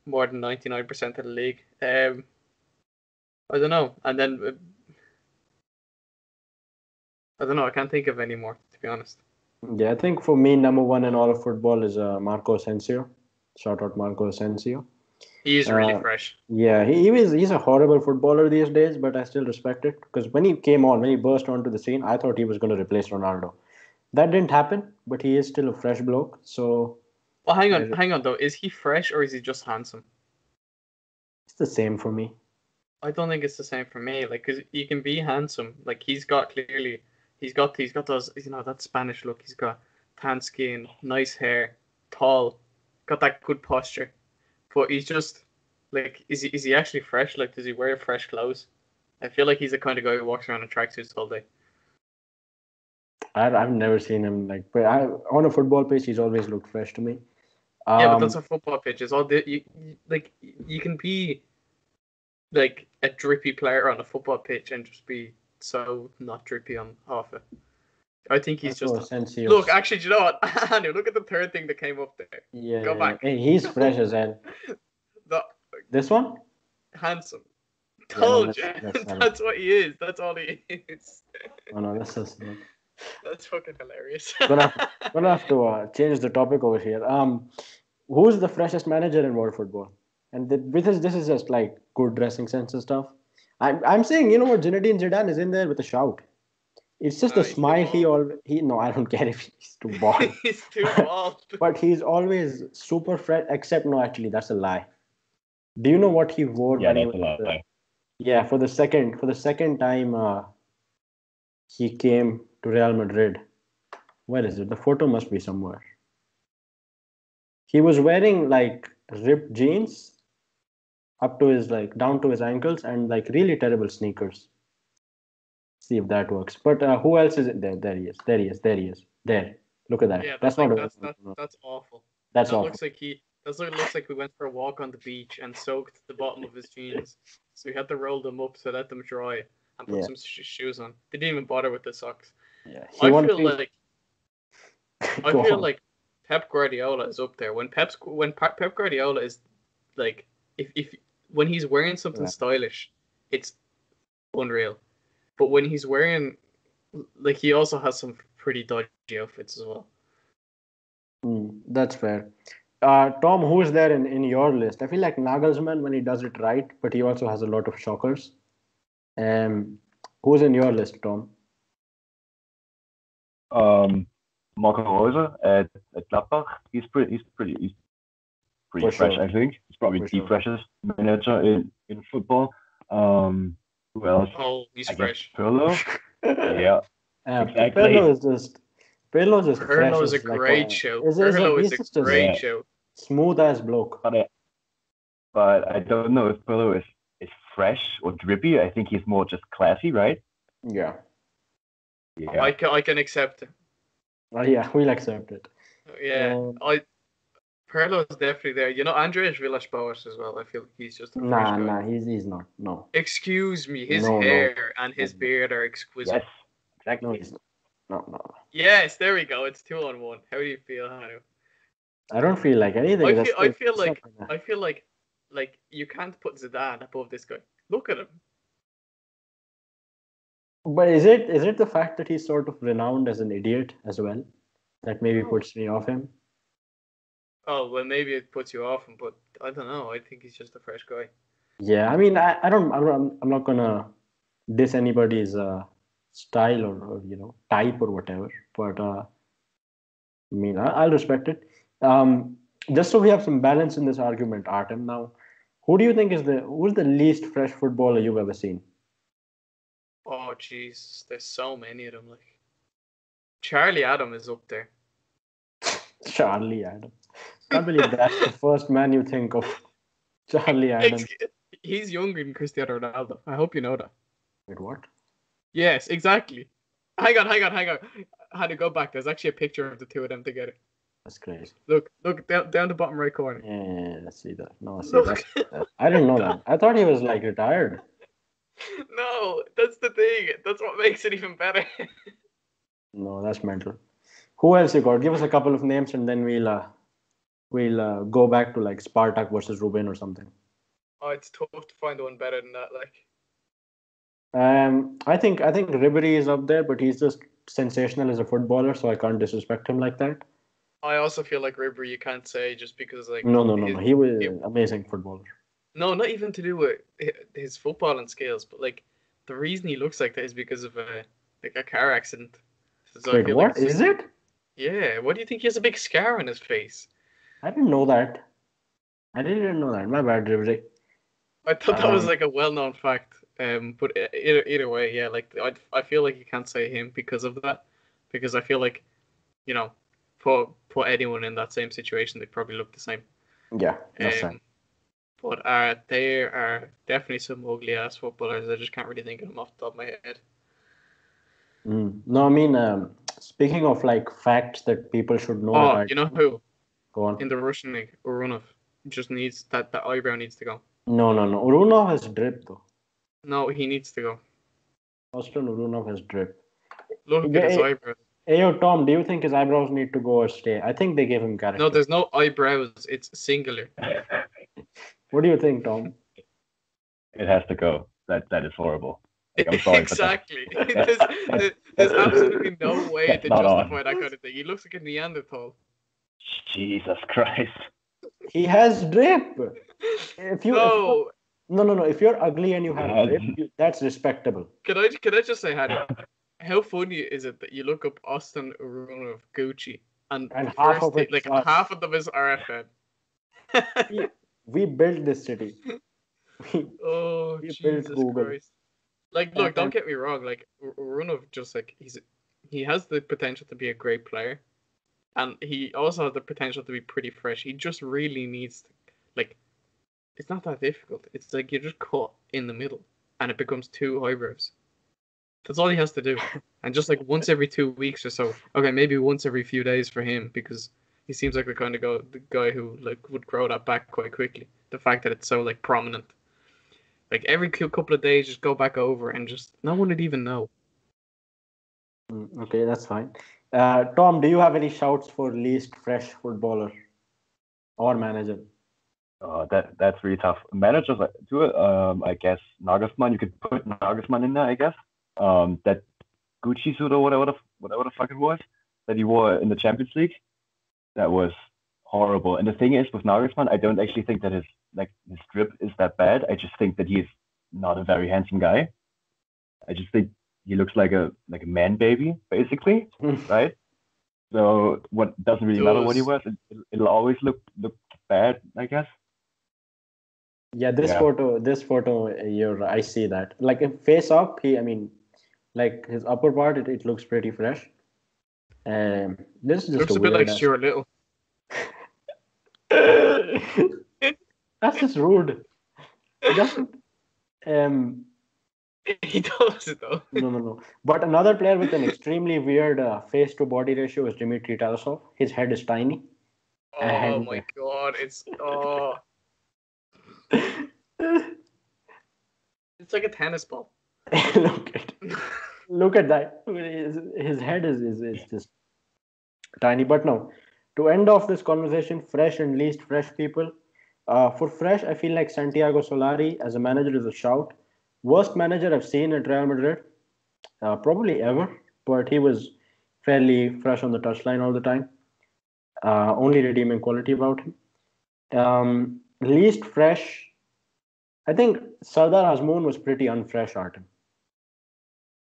99% of the league. I don't know, and then I don't know. I can't think of any more, to be honest. Yeah, I think for me, number one in all of football is Marco Asensio. Shout out Marco Asensio. He's really fresh. Yeah, he's a horrible footballer these days, but I still respect it because when he burst onto the scene, I thought he was going to replace Ronaldo. That didn't happen, but he is still a fresh bloke. So, well, hang on though. Is he fresh or is he just handsome? It's the same for me. I don't think it's the same for me. Like, cause you can be handsome. Like he's got those, that Spanish look. He's got tan skin, nice hair, tall, got that good posture. But he's just like, is he actually fresh? Like, does he wear fresh clothes? I feel like he's the kind of guy who walks around in tracksuits all day. I've never seen him but on a football pitch, he's always looked fresh to me. Yeah, but that's a football pitch. It's all you can be like a drippy player on a football pitch and just be so not drippy on off it. I think he's just look. Actually, do you know what? Andrew, look at the third thing that came up there. Yeah, go back. Hey, he's fresh as hell. This one? Handsome. Told you. That's what he is. That's all he is. Oh no, that's just. That's fucking hilarious. gonna have to change the topic over here. Who's the freshest manager in world football? And this is just like good dressing sense and stuff. I'm saying, you know what, Zinedine Zidane is in there with a shout. It's just the smile no, I don't care if he's too bald. He's too bald. But he's always super fresh. Except no, actually, that's a lie. Do you know what he wore? Yeah, that's a lie. Yeah, for the second time, he came to Real Madrid. Where is it? The photo must be somewhere. He was wearing like ripped jeans up to his down to his ankles and like really terrible sneakers. See if that works. But who else is it? There he is. There. Look at that. Yeah, that's awful. That's awful. Looks like we went for a walk on the beach and soaked the bottom of his jeans. So we had to roll them up to let them dry and put some shoes on. They didn't even bother with the socks. Yeah, I feel like Pep Guardiola is up there. When Pep Guardiola is like, if when he's wearing something stylish, it's unreal. But when he's wearing, like, he also has some pretty dodgy outfits as well. That's fair. Tom, who is there in your list? I feel like Nagelsmann when he does it right, but he also has a lot of shockers. Who's in your list, Tom? Marco Rose at Gladbach. He's pretty fresh. Sure. I think he's probably the freshest manager in football. Who else? Oh, he's fresh. Pirlo. Yeah. Exactly. Pirlo is a great show. Pirlo is a great show. Smooth as bloke. But I don't know if Pirlo is fresh or drippy. I think he's more just classy, right? Yeah. I can accept it. Yeah, we'll accept it. Yeah, Pirlo is definitely there. You know, Andreas Villas-Boas as well. I feel like he's just a fresh guy. Nah, he's not. No. Excuse me, his hair and his beard are exquisite. Yes, exactly. No, he's not. No. Yes, there we go. It's 2-on-1. How do you feel, Hanu? I don't feel like anything. I feel like you can't put Zidane above this guy. Look at him. But is it the fact that he's sort of renowned as an idiot as well that maybe puts me off him? Oh, well, maybe it puts you off him, but I don't know. I think he's just a fresh guy. Yeah, I mean, I'm not gonna diss anybody's style or type or whatever, but I mean, I'll respect it. Just so we have some balance in this argument, Artem. Now, who do you think who's the least fresh footballer you've ever seen? Oh, jeez, there's so many of them. Like, Charlie Adam is up there. Charlie Adam. Can't believe that's the first man you think of. Charlie Adam. He's younger than Cristiano Ronaldo. I hope you know that. Wait, what? Yes, exactly. Hang on. I had to go back. There's actually a picture of the two of them together. That's crazy. Look down the bottom right corner. Yeah, let's see that. No, see Look. I didn't know that. I thought he was like retired. No, that's the thing. That's what makes it even better. No, that's mental. Who else you got? Give us a couple of names, and then we'll go back to like Spartak versus Rubin or something. Oh, it's tough to find one better than that. Like, I think Ribery is up there, but he's just sensational as a footballer, so I can't disrespect him like that. I also feel like Ribery you can't say just because like No. He was his, amazing footballer. no, not even to do with his footballing skills, but like the reason he looks like that is because of a car accident. So I Wait, feel like what is it? yeah. What do you think? He has a big scar on his face. I didn't know that. I didn't know that. My bad, Ribery. I thought that was Um, like a well-known fact. But either way, yeah. Like I feel like you can't say him because of that, because I feel like you know, put anyone in that same situation, they probably look the same. yeah, that's right. But they are definitely some ugly ass footballers. I just can't really think of them off the top of my head. No, I mean, speaking of like facts that people should know that Oh, I you know who go on. in the Russian league, Urunov, just needs that eyebrow needs to go. No. Urunov has drip though. No, he needs to go. Austin Urunov has drip. Look at his Hey, eyebrows. hey, yo, Tom, do you think his eyebrows need to go or stay? I think they gave him No, character. there's no eyebrows. It's singular. What do you think, Tom? It has to go. That is horrible. Like, I'm sorry, Exactly. but There's absolutely no way that's to not justify on. that kind of thing. He looks like a Neanderthal. Jesus Christ. He has drip. If you No. no. If you're ugly and you have drip, that's respectable. Can I just say, Harry, how funny is it that you look up Austin Urunov Gucci and And half first of thing, it's like us. half of them is RFN. We built this city. Oh, We built Jesus Google. Christ. Like, look, don't And get me wrong. Like, Urunov just like he has the potential to be a great player, and he also has the potential to be pretty fresh. He just really needs to, like, it's not that difficult. It's like you just cut in the middle, and it becomes two eyebrows. That's all he has to do. And just like once every 2 weeks or so. Okay, maybe once every few days for him because he seems like the kind of the guy who like would grow that back quite quickly. The fact that it's so like prominent. Like every couple of days just go back over and just no one would even know. okay, that's fine. Tom, do you have any shouts for least fresh footballer or manager? That's really tough. Managers do it. I guess Nagelsmann. You could put Nagelsmann in there. I guess. That Gucci suit or whatever the fuck it was that he wore in the Champions League. That was horrible. And the thing is, with Nagelsmann, I don't actually think that his drip is that bad. I just think that he's not a very handsome guy. I just think he looks like a man baby, basically, right? So what doesn't really matter what he wears. It'll always look bad, I guess. Yeah, this photo, I see that. Like if face up, I mean, like his upper part, it looks pretty fresh. This is just Looks a a bit like weird. Stuart Little. That's just rude. Just He does it though. no. But another player with an extremely weird face to body ratio is Dmitry Tarasov. His head is tiny. Oh And my god, it's it's like a tennis ball. look at that. His head is just tiny. But no, to end off this conversation, fresh and least fresh people. For fresh, I feel like Santiago Solari as a manager is a shout. Worst manager I've seen at Real Madrid, probably ever, but he was fairly fresh on the touchline all the time. Only redeeming quality about him. Least fresh, I think Sardar Azmoun was pretty unfresh, Artem.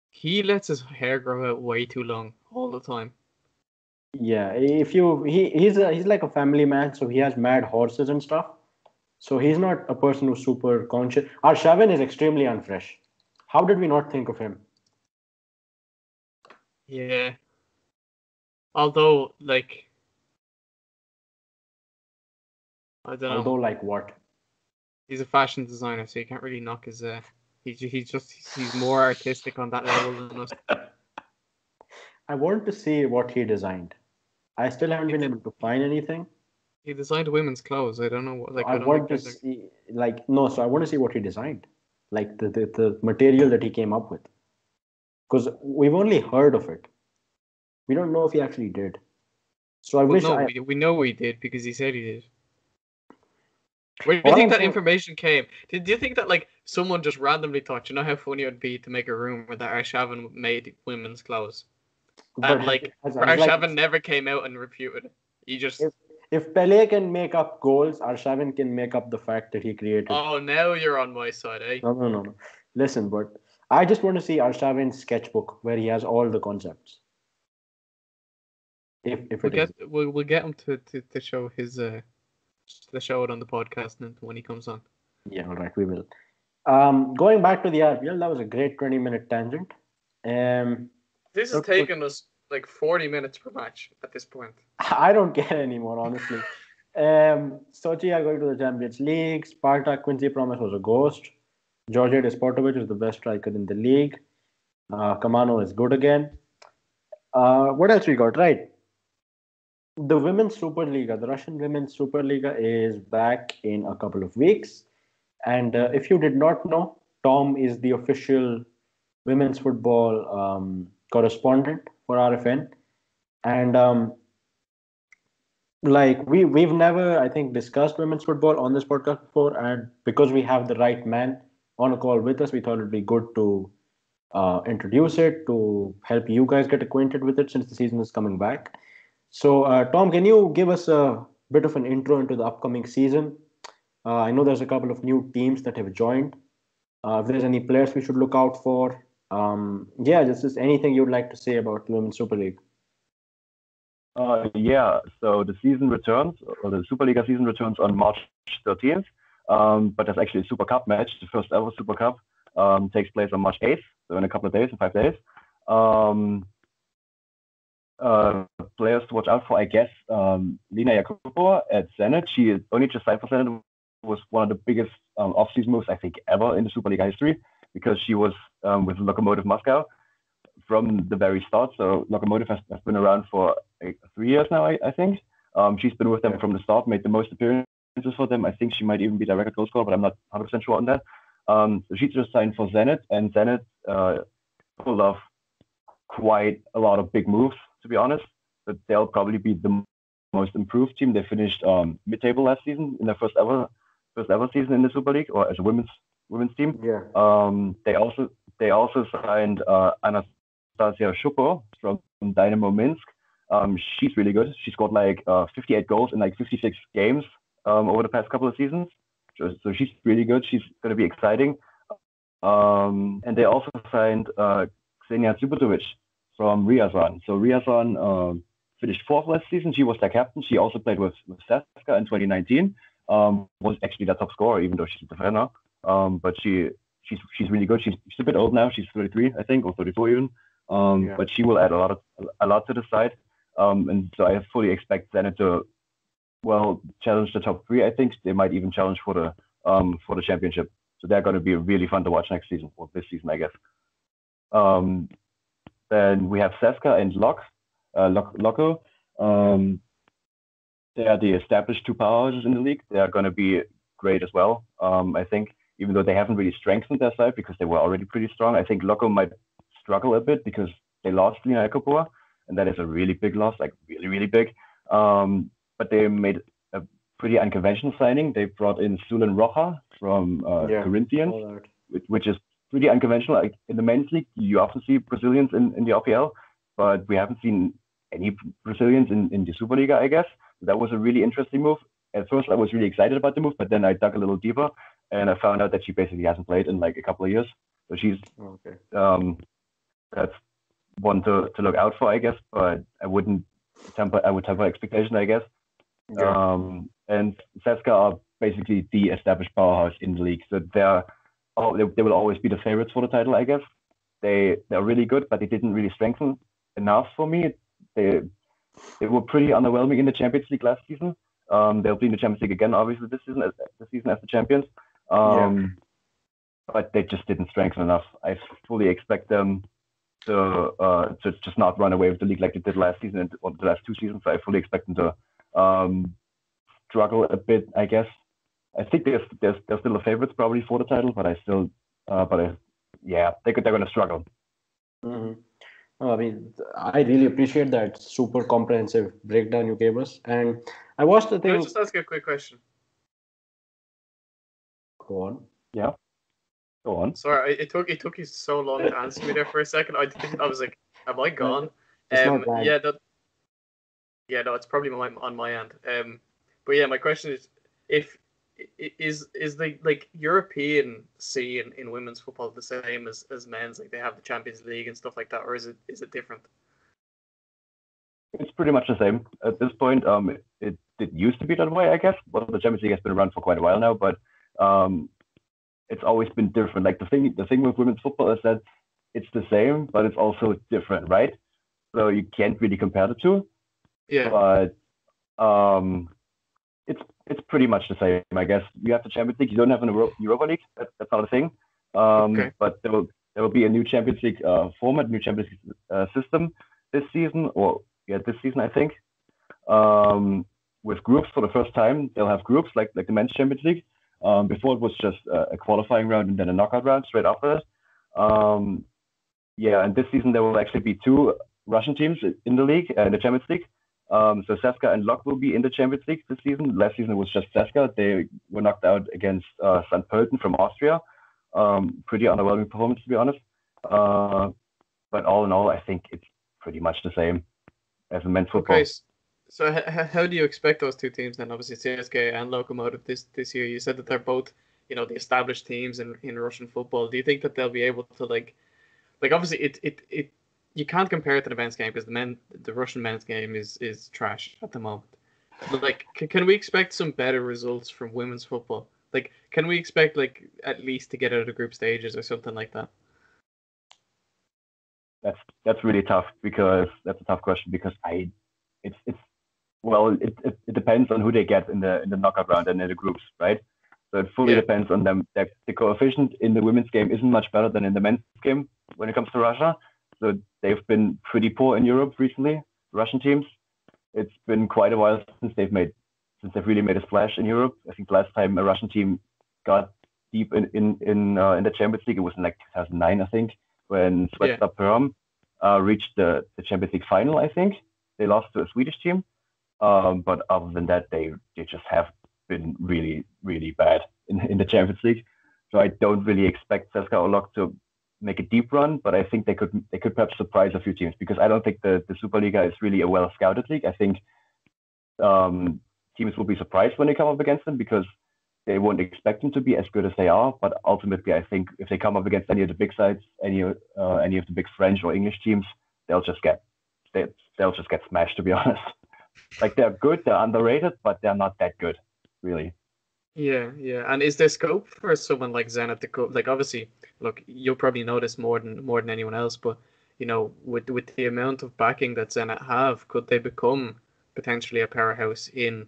He lets his hair grow out way too long all the time. Yeah, if you he's like a family man, so he has mad horses and stuff. So he's not a person who's super conscious. Arshavin is extremely unfresh. How did we not think of him? Yeah. Although, like, I don't know. Although, like what? He's a fashion designer, so you can't really knock his He's more artistic on that level than us. I want to see what he designed. I still haven't been able to find anything. He designed women's clothes. I don't know what. Like, I want to see, like, no, so I want to see what he designed, like the material that he came up with, because we've only heard of it. We don't know if he actually did. So we know he did because he said he did. Where do you think that information came? Did you think that like someone just randomly thought, you know how funny it would be to make a rumor that Arshavin made women's clothes? And Arshavin never came out and refuted it. He just if Pele can make up goals, Arshavin can make up the fact that he created. Oh, now you're on my side, eh? No. Listen, but I just want to see Arshavin's sketchbook where he has all the concepts. We'll get him to show his to show it on the podcast when he comes on. Yeah, all right, we will. Going back to the RPL, that was a great 20-minute tangent. This has taken us like 40 minutes per match at this point. I don't care anymore, honestly. Sochi are going to the Champions League. Sparta Quincy Promes was a ghost. George Desportovic is the best striker in the league. Kamano is good again. What else we got? Right. The Women's Superliga, the Russian Women's Superliga is back in a couple of weeks. And if you did not know, Tom is the official women's football correspondent for RFN. And like we've never, I think, discussed women's football on this podcast before. And because we have the right man on a call with us, we thought it'd be good to introduce it, to help you guys get acquainted with it since the season is coming back. So, Tom, can you give us a bit of an intro into the upcoming season? I know there's a couple of new teams that have joined. If there's any players we should look out for. Just anything you'd like to say about the Women's Super League. So the season returns, or the Superliga season returns on March 13th. But there's actually a Super Cup match. The first ever Super Cup takes place on March 8th, so in a couple of days, in 5 days. Players to watch out for, I guess, Lina Yakubova at Zenit. She is only just signed for Zenit. Was one of the biggest off-season moves, I think, ever in the Superliga history, because she was with Lokomotiv Moscow from the very start. So Lokomotiv has been around for 3 years now, I think. She's been with them from the start, made the most appearances for them. I think she might even be their record goal scorer, but I'm not 100% sure on that. So she just signed for Zenit, and Zenit pulled off quite a lot of big moves, to be honest. But they'll probably be the most improved team. They finished mid-table last season in their first ever season in the Super League, or as a women's team. Yeah. They also signed Anastasia Shukro from Dynamo Minsk. She's really good. She scored like 58 goals in like 56 games over the past couple of seasons. So she's really good. She's going to be exciting. And they also signed Ksenia Zubotovic from Ryazan. So Ryazan finished 4th last season. She was their captain. She also played with CSKA in 2019. Was actually their top scorer, even though she's a defender. But she's really good. She's a bit old now. She's 33, I think, or 34 even. But she will add a lot to the side. And so I fully expect Zenit to challenge the top 3. I think they might even challenge for the championship. So they're going to be really fun to watch next season, or this season, I guess. Then we have CSKA and Loko. They are the established 2 powerhouses in the league. They are going to be great as well. I think, even though they haven't really strengthened their side because they were already pretty strong, I think Loko might struggle a bit because they lost Lina Yakubova, and that is a really big loss, like really, really big. But they made a pretty unconventional signing. They brought in Sulen Roja from Corinthians, which is pretty unconventional. Like in the men's league, you often see Brazilians in the RPL, but we haven't seen any Brazilians in the Superliga, I guess. That was a really interesting move. At first, I was really excited about the move, but then I dug a little deeper, and I found out that she basically hasn't played in like a couple of years. So she's that's one to look out for, I guess. But I would temper expectation, I guess. Yeah. And CSKA are basically the established powerhouse in the league, so they will always be the favorites for the title, I guess. They're really good, but they didn't really strengthen enough for me. They were pretty underwhelming in the Champions League last season. They'll be in the Champions League again, obviously, this season as the champions. but they just didn't strengthen enough. I fully expect them to just not run away with the league like they did last season or the last 2 seasons. I fully expect them to struggle a bit, I guess. I think they're still the favorites probably for the title, but they're going to struggle. Mm-hmm. I mean, I really appreciate that super comprehensive breakdown you gave us. And I watched the Can I thing. just ask you a quick question? Go on. Yeah. Go on. Sorry, it took you so long to answer me there for a second. I was like, am I gone? It's not bad. No, it's probably on my end. But yeah, my question is, if is the like European scene in women's football the same as men's? Like they have the Champions League and stuff like that, or is it different? It's pretty much the same at this point. It used to be that way, I guess. Well, the Champions League has been around for quite a while now, but it's always been different. Like the thing with women's football is that it's the same, but it's also different, right? So you can't really compare the two. Yeah. But it's pretty much the same, I guess. You have the Champions League. You don't have an Europa League. That's not a thing. Okay. But there will be a new Champions League format, new Champions League system this season, this season I think. With groups for the first time, they'll have groups like the men's Champions League. Before it was just a qualifying round and then a knockout round straight after that. And this season there will actually be 2 Russian teams in the league and the Champions League. So CSKA and Lok will be in the Champions League this season. Last season it was just CSKA. They were knocked out against St. Pölten from Austria. Pretty underwhelming performance, to be honest. But all in all, I think it's pretty much the same as in men's football. Okay, so how do you expect those 2 teams then? Obviously CSKA and Lokomotiv this year. You said that they're both, the established teams in Russian football. Do you think that they'll be able to like obviously it you can't compare it to the men's game because the Russian men's game is trash at the moment. But like, can we expect some better results from women's football? Like, can we expect like at least to get out of the group stages or something like that? That's really tough because that's a tough question because it depends on who they get in the knockout round and in the groups, right? So it fully depends on them. The coefficient in the women's game isn't much better than in the men's game when it comes to Russia. So they've been pretty poor in Europe recently, Russian teams. It's been quite a while since they've really made a splash in Europe. I think the last time a Russian team got deep in the Champions League, it was in like 2009, I think, when Zvezda Perm reached the Champions League final, I think. They lost to a Swedish team. But other than that, they just have been really, really bad in the Champions League. So I don't really expect CSKA or Lok to make a deep run, but I think they could perhaps surprise a few teams because I don't think the Superliga is really a well scouted league. I think teams will be surprised when they come up against them because they won't expect them to be as good as they are. But ultimately, I think if they come up against any of the big sides, any of the big French or English teams, they'll just get smashed. To be honest, like they're good, they're underrated, but they're not that good, really. Yeah. And is there scope for someone like Zenit to go? Like, obviously, look, you'll probably know this more than anyone else, but with the amount of backing that Zenit have, could they become potentially a powerhouse in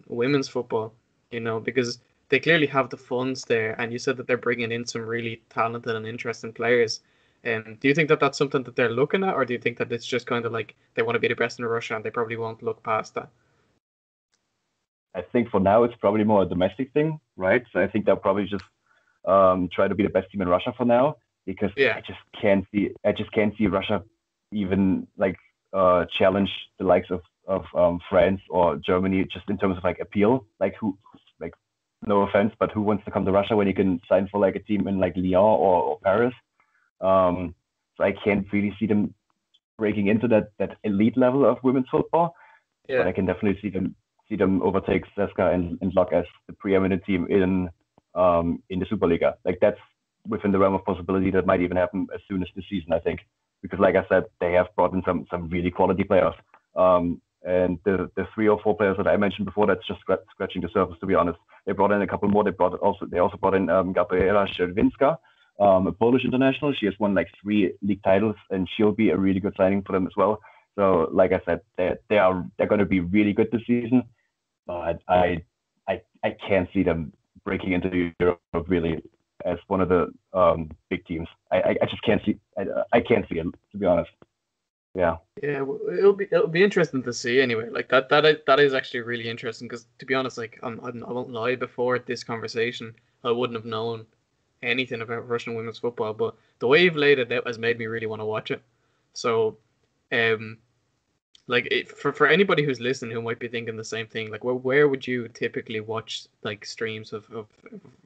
women's football? Because they clearly have the funds there, and you said that they're bringing in some really talented and interesting players. Do you think that that's something that they're looking at, or do you think that it's just kind of like they want to be the best in Russia and they probably won't look past that? I think for now it's probably more a domestic thing, right? So I think they'll probably just try to be the best team in Russia for now because I just can't see Russia even like challenge the likes of France or Germany just in terms of like appeal. Like no offense, but who wants to come to Russia when you can sign for like a team in like Lyon or Paris? So I can't really see them breaking into that elite level of women's football. Yeah. But I can definitely see them overtake CSKA and Lok as the preeminent team in the Superliga. Like that's within the realm of possibility. That might even happen as soon as this season, I think, because like I said, they have brought in some really quality players. And the 3 or 4 players that I mentioned before, that's just scratching the surface, to be honest. They brought in a couple more. They also brought in Gabriela Czerwinska, a Polish international. She has won like 3 league titles, and she'll be a really good signing for them as well. So, like I said, they're going to be really good this season. But I can't see them breaking into Europe really as one of the big teams. I just can't see. I can't see it, to be honest. Yeah. Yeah, well, it'll be interesting to see anyway. Like that is actually really interesting because to be honest, like I won't lie. Before this conversation, I wouldn't have known anything about Russian women's football. But the way you've laid it out has made me really want to watch it. So, like for anybody who's listening who might be thinking the same thing, like where would you typically watch like streams of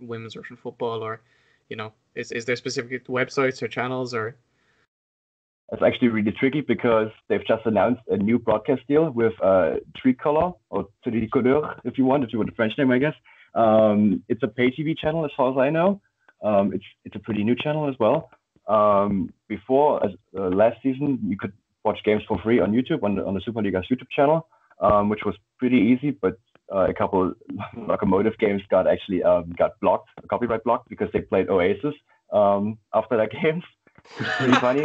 women's Russian football, or is there specific websites or channels or? It's actually really tricky because they've just announced a new broadcast deal with Tricolor, or Tricolor, if you want the French name, I guess. It's a pay TV channel, as far as I know. It's a pretty new channel as well. Before, last season, you could watch games for free on YouTube, on the Superliga's YouTube channel, which was pretty easy, but a couple Lokomotiv games got blocked, copyright blocked, because they played Oasis after their games. Pretty funny.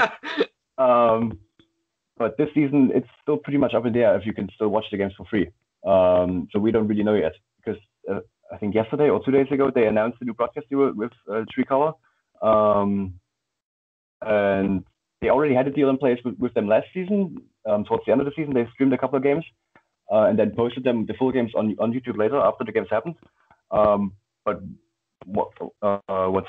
But this season, it's still pretty much up in the air if you can still watch the games for free. So we don't really know yet, because I think yesterday or 2 days ago, they announced a new broadcast deal with Tricolor. And they already had a deal in place with them last season. Towards the end of the season, they streamed a couple of games and then posted the full games on YouTube later after the games happened. But what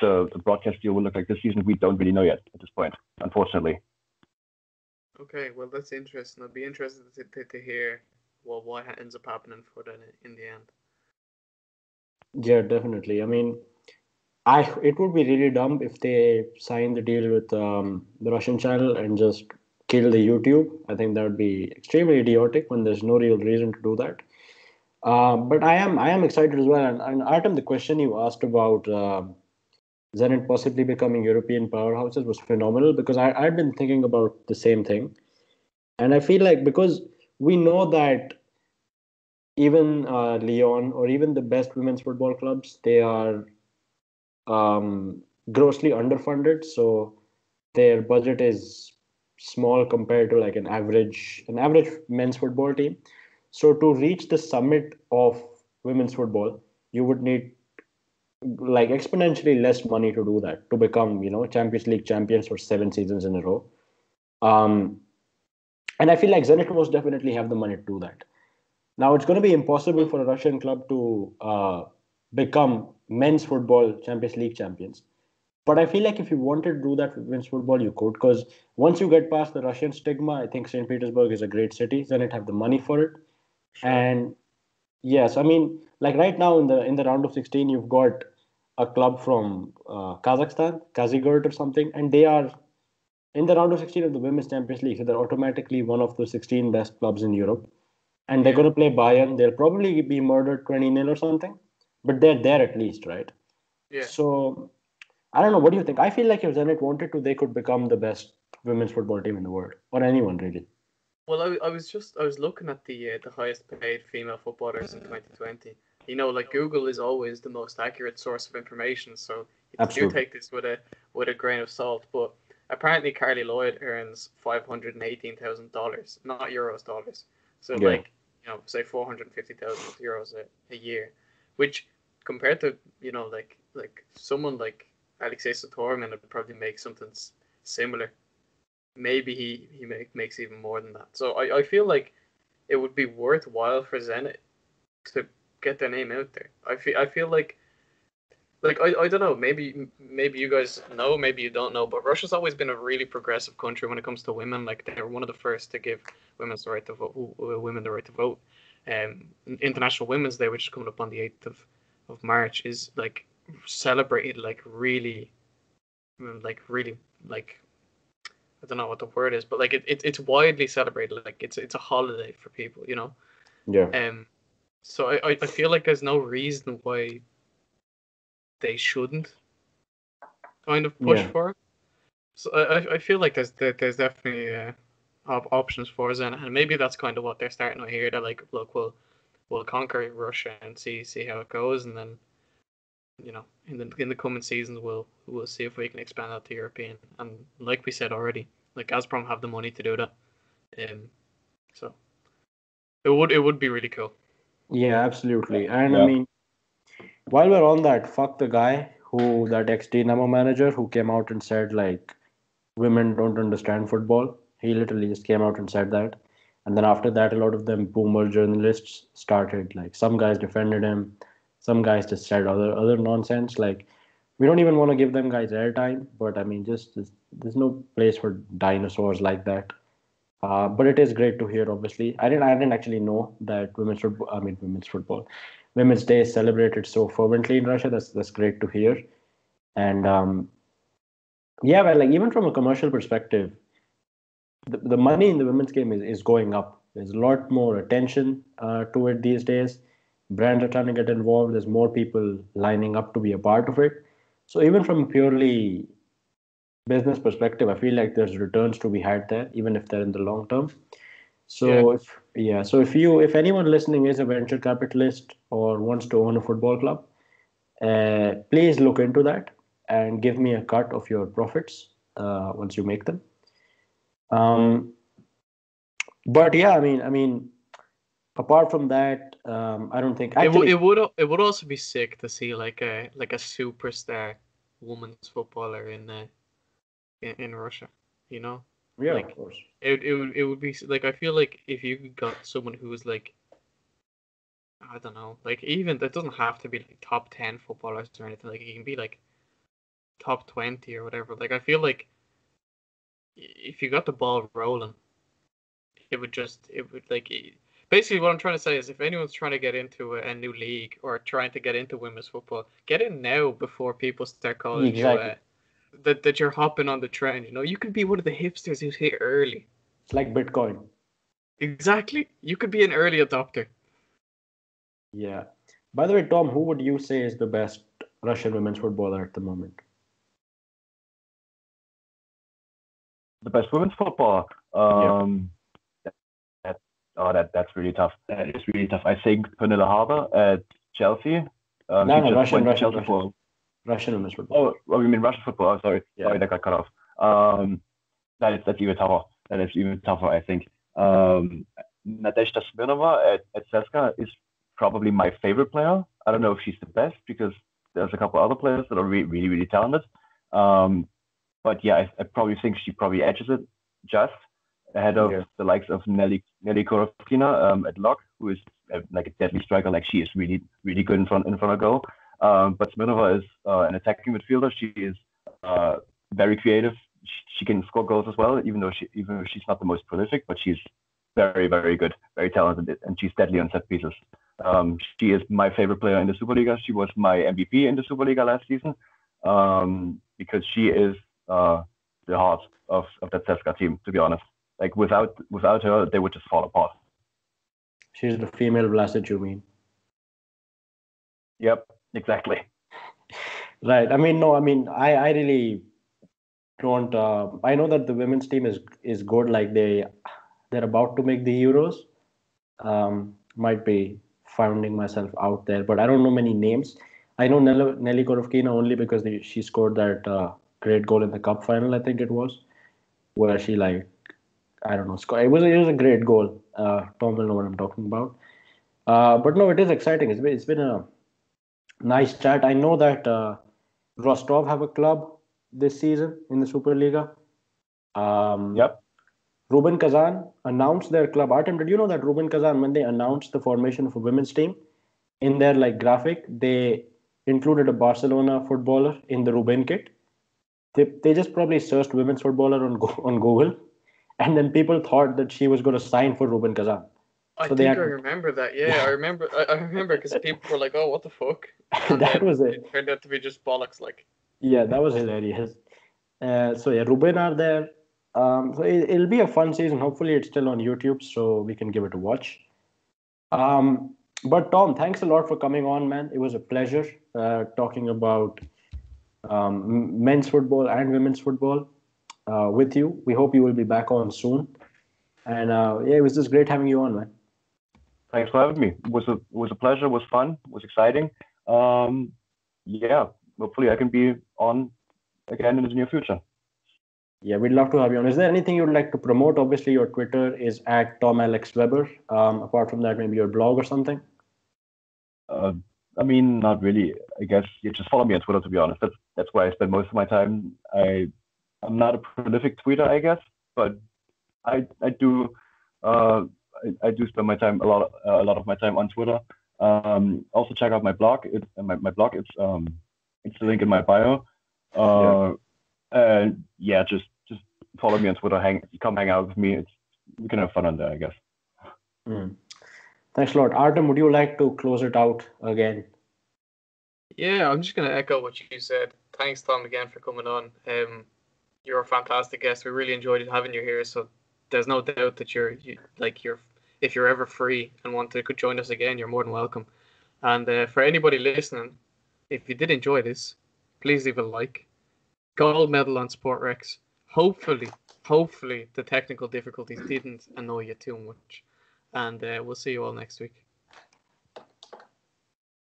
the broadcast deal will look like this season, we don't really know yet at this point, unfortunately. Okay, well that's interesting. I'd be interested to hear what ends up happening for that in the end. Yeah, definitely. I mean, it would be really dumb if they sign the deal with the Russian channel and just kill the YouTube. I think that would be extremely idiotic when there's no real reason to do that. But I am excited as well. And Artem, the question you asked about Zenit possibly becoming European powerhouses was phenomenal, because I've been thinking about the same thing. And I feel like, because we know that even Lyon or even the best women's football clubs, they are grossly underfunded. So their budget is small compared to like an average men's football team. So to reach the summit of women's football, you would need like exponentially less money to do that, to become Champions League champions for 7 seasons in a row. And I feel like Zenit most definitely have the money to do that. Now it's going to be impossible for a Russian club to become men's football Champions League champions. But I feel like if you wanted to do that with men's football, you could, because once you get past the Russian stigma, I think St. Petersburg is a great city. Zenit have the money for it. Sure. And yes, I mean, like right now in the round of 16, you've got a club from Kazakhstan, Kazigurt or something, and they are in the round of 16 of the Women's Champions League. So they're automatically one of the 16 best clubs in Europe. And they're going to play Bayern. They'll probably be murdered 20-0 or something, but they're there at least, right? Yeah. So I don't know. What do you think? I feel like if Zenit wanted to, they could become the best women's football team in the world, or anyone really. Well, I was looking at the highest paid female footballers in 2020. Like Google is always the most accurate source of information, so you do take this with a grain of salt. But apparently, Carly Lloyd earns $518,000, not euros, dollars. So say 450,000 euros a year, which compared to like someone like Alexei Satormin would probably make something similar. Maybe he makes even more than that. So I feel like it would be worthwhile for Zenit to get their name out there. I feel like I don't know, maybe you guys know, maybe you don't know, but Russia's always been a really progressive country when it comes to women. Like they were one of the first to give women the right to vote. International Women's Day, which is coming up on the 8th of March, is like celebrated really I don't know what the word is, but like it's widely celebrated. Like it's a holiday for people, Yeah. So I feel like there's no reason why they shouldn't kind of push for it. So I feel like there's definitely options for Zenit, and maybe that's kind of what they're starting to hear. They're like, look, we'll conquer Russia and see how it goes, and then in the coming seasons we'll see if we can expand that to European. And like we said already, like Gazprom have the money to do that, so it would be really cool. Yeah, absolutely. And I mean, while we're on that, fuck the guy who that ex-Dynamo manager who came out and said like women don't understand football. He literally just came out and said that. And then after that, a lot of them boomer journalists started like some guys defended him, some guys just said other nonsense. Like we don't even want to give them guys airtime, but I mean, just there's no place for dinosaurs like that. But it is great to hear. Obviously, I didn't actually know that Women's Day is celebrated so fervently in Russia. That's great to hear. And yeah, well, like even from a commercial perspective, the money in the women's game is going up. There's a lot more attention to it these days. Brands are trying to get involved. There's more people lining up to be a part of it. So even from a purely business perspective, I feel like there's returns to be had there, even if they're in the long term. So if anyone listening is a venture capitalist or wants to own a football club, please look into that and give me a cut of your profits once you make them. Um, but yeah, I mean, apart from that, I don't think actually. It would also be sick to see like a superstar women's footballer in Russia, you know? Yeah, Like of course. it would be like, I feel like if you got someone who was like, I don't know, like, even that doesn't have to be like top 10 footballers or anything. Like it can be like top 20 or whatever. Like I feel like if you got the ball rolling, basically what I'm trying to say is if anyone's trying to get into a new league or trying to get into women's football, get in now before people start calling you Exactly. that you're hopping on the trend. You know, you could be one of the hipsters who's here early. It's like Bitcoin. Exactly. You could be an early adopter. Yeah. By the way, Tom, who would you say is the best Russian women's footballer at the moment? The best women's footballer. That's really tough. That is really tough. I think Pernilla Harder at Chelsea. No, She no, just Russian, went to Russian, Chelsea Russian. for. Russian women's football. Oh, you mean Russian football? Oh, sorry, Yeah. sorry, that got cut off. That's even tougher. That is even tougher, I think. Nadezhda Smirnova at CSKA is probably my favorite player. I don't know if she's the best because there's a couple other players that are really, really talented. But yeah, I probably think she probably edges it just ahead of the likes of Nelly Korovkina at lock, who is like a deadly striker. Like she is really, really good in front of goal. But Smirnova is an attacking midfielder. She is very creative. She can score goals as well, even though she's not the most prolific, but she's very, very good, very talented, and she's deadly on set pieces. She is my favorite player in the Superliga. She was my MVP in the Superliga last season because she is the heart of that CSKA team, to be honest. Like without her, they would just fall apart. She's the female Vlasic, you mean? Yep, exactly. Right. I mean, no. I mean, I really don't. I know that the women's team is good. Like they're about to make the Euros. Might be finding myself out there, but I don't know many names. I know Nelly Korovkina only because she scored that great goal in the cup final. I think it was where she like I don't know. It was a great goal. Tom will know what I'm talking about. But no, it is exciting. It's been a nice chat. I know that Rostov have a club this season in the Superliga. Yep. Rubin Kazan announced their club. Artem, did you know that Rubin Kazan, when they announced the formation of a women's team, in their like graphic, they included a Barcelona footballer in the Rubin kit. They just probably searched women's footballer on Google, and then people thought that she was going to sign for Rubin Kazan. I remember that. Yeah, I remember because people were like, "Oh, what the fuck?" And that was it. It turned out to be just bollocks. Like, yeah, that was hilarious. So yeah, Rubin are there. So it'll be a fun season. Hopefully, it's still on YouTube, so we can give it a watch. But Tom, thanks a lot for coming on, man. It was a pleasure talking about men's football and women's football with you. We hope you will be back on soon. And yeah, it was just great having you on, man. Thanks for having me. It was a pleasure. It was fun. It was exciting. Yeah, hopefully I can be on again in the near future. Yeah, we'd love to have you on. Is there anything you'd like to promote? Obviously, your Twitter is at Tom Alex Weber. Apart from that, maybe your blog or something. I mean, not really. I guess you just follow me on Twitter. To be honest, that's where I spend most of my time. I'm not a prolific tweeter, I guess, but I do I do spend my time a lot of my time on Twitter. Also check out my blog. My blog. It's the link in my bio. And yeah, just follow me on Twitter. Come hang out with me. We can have fun on there, I guess. Thanks a lot. Artem, would you like to close it out again? Yeah, I'm just going to echo what you said. Thanks, Tom, again for coming on. You're a fantastic guest. We really enjoyed having you here. So there's no doubt that if you're ever free and want to join us again, you're more than welcome. And for anybody listening, if you did enjoy this, please leave a like. Gold medal on SportRex. Hopefully the technical difficulties didn't annoy you too much. And we'll see you all next week.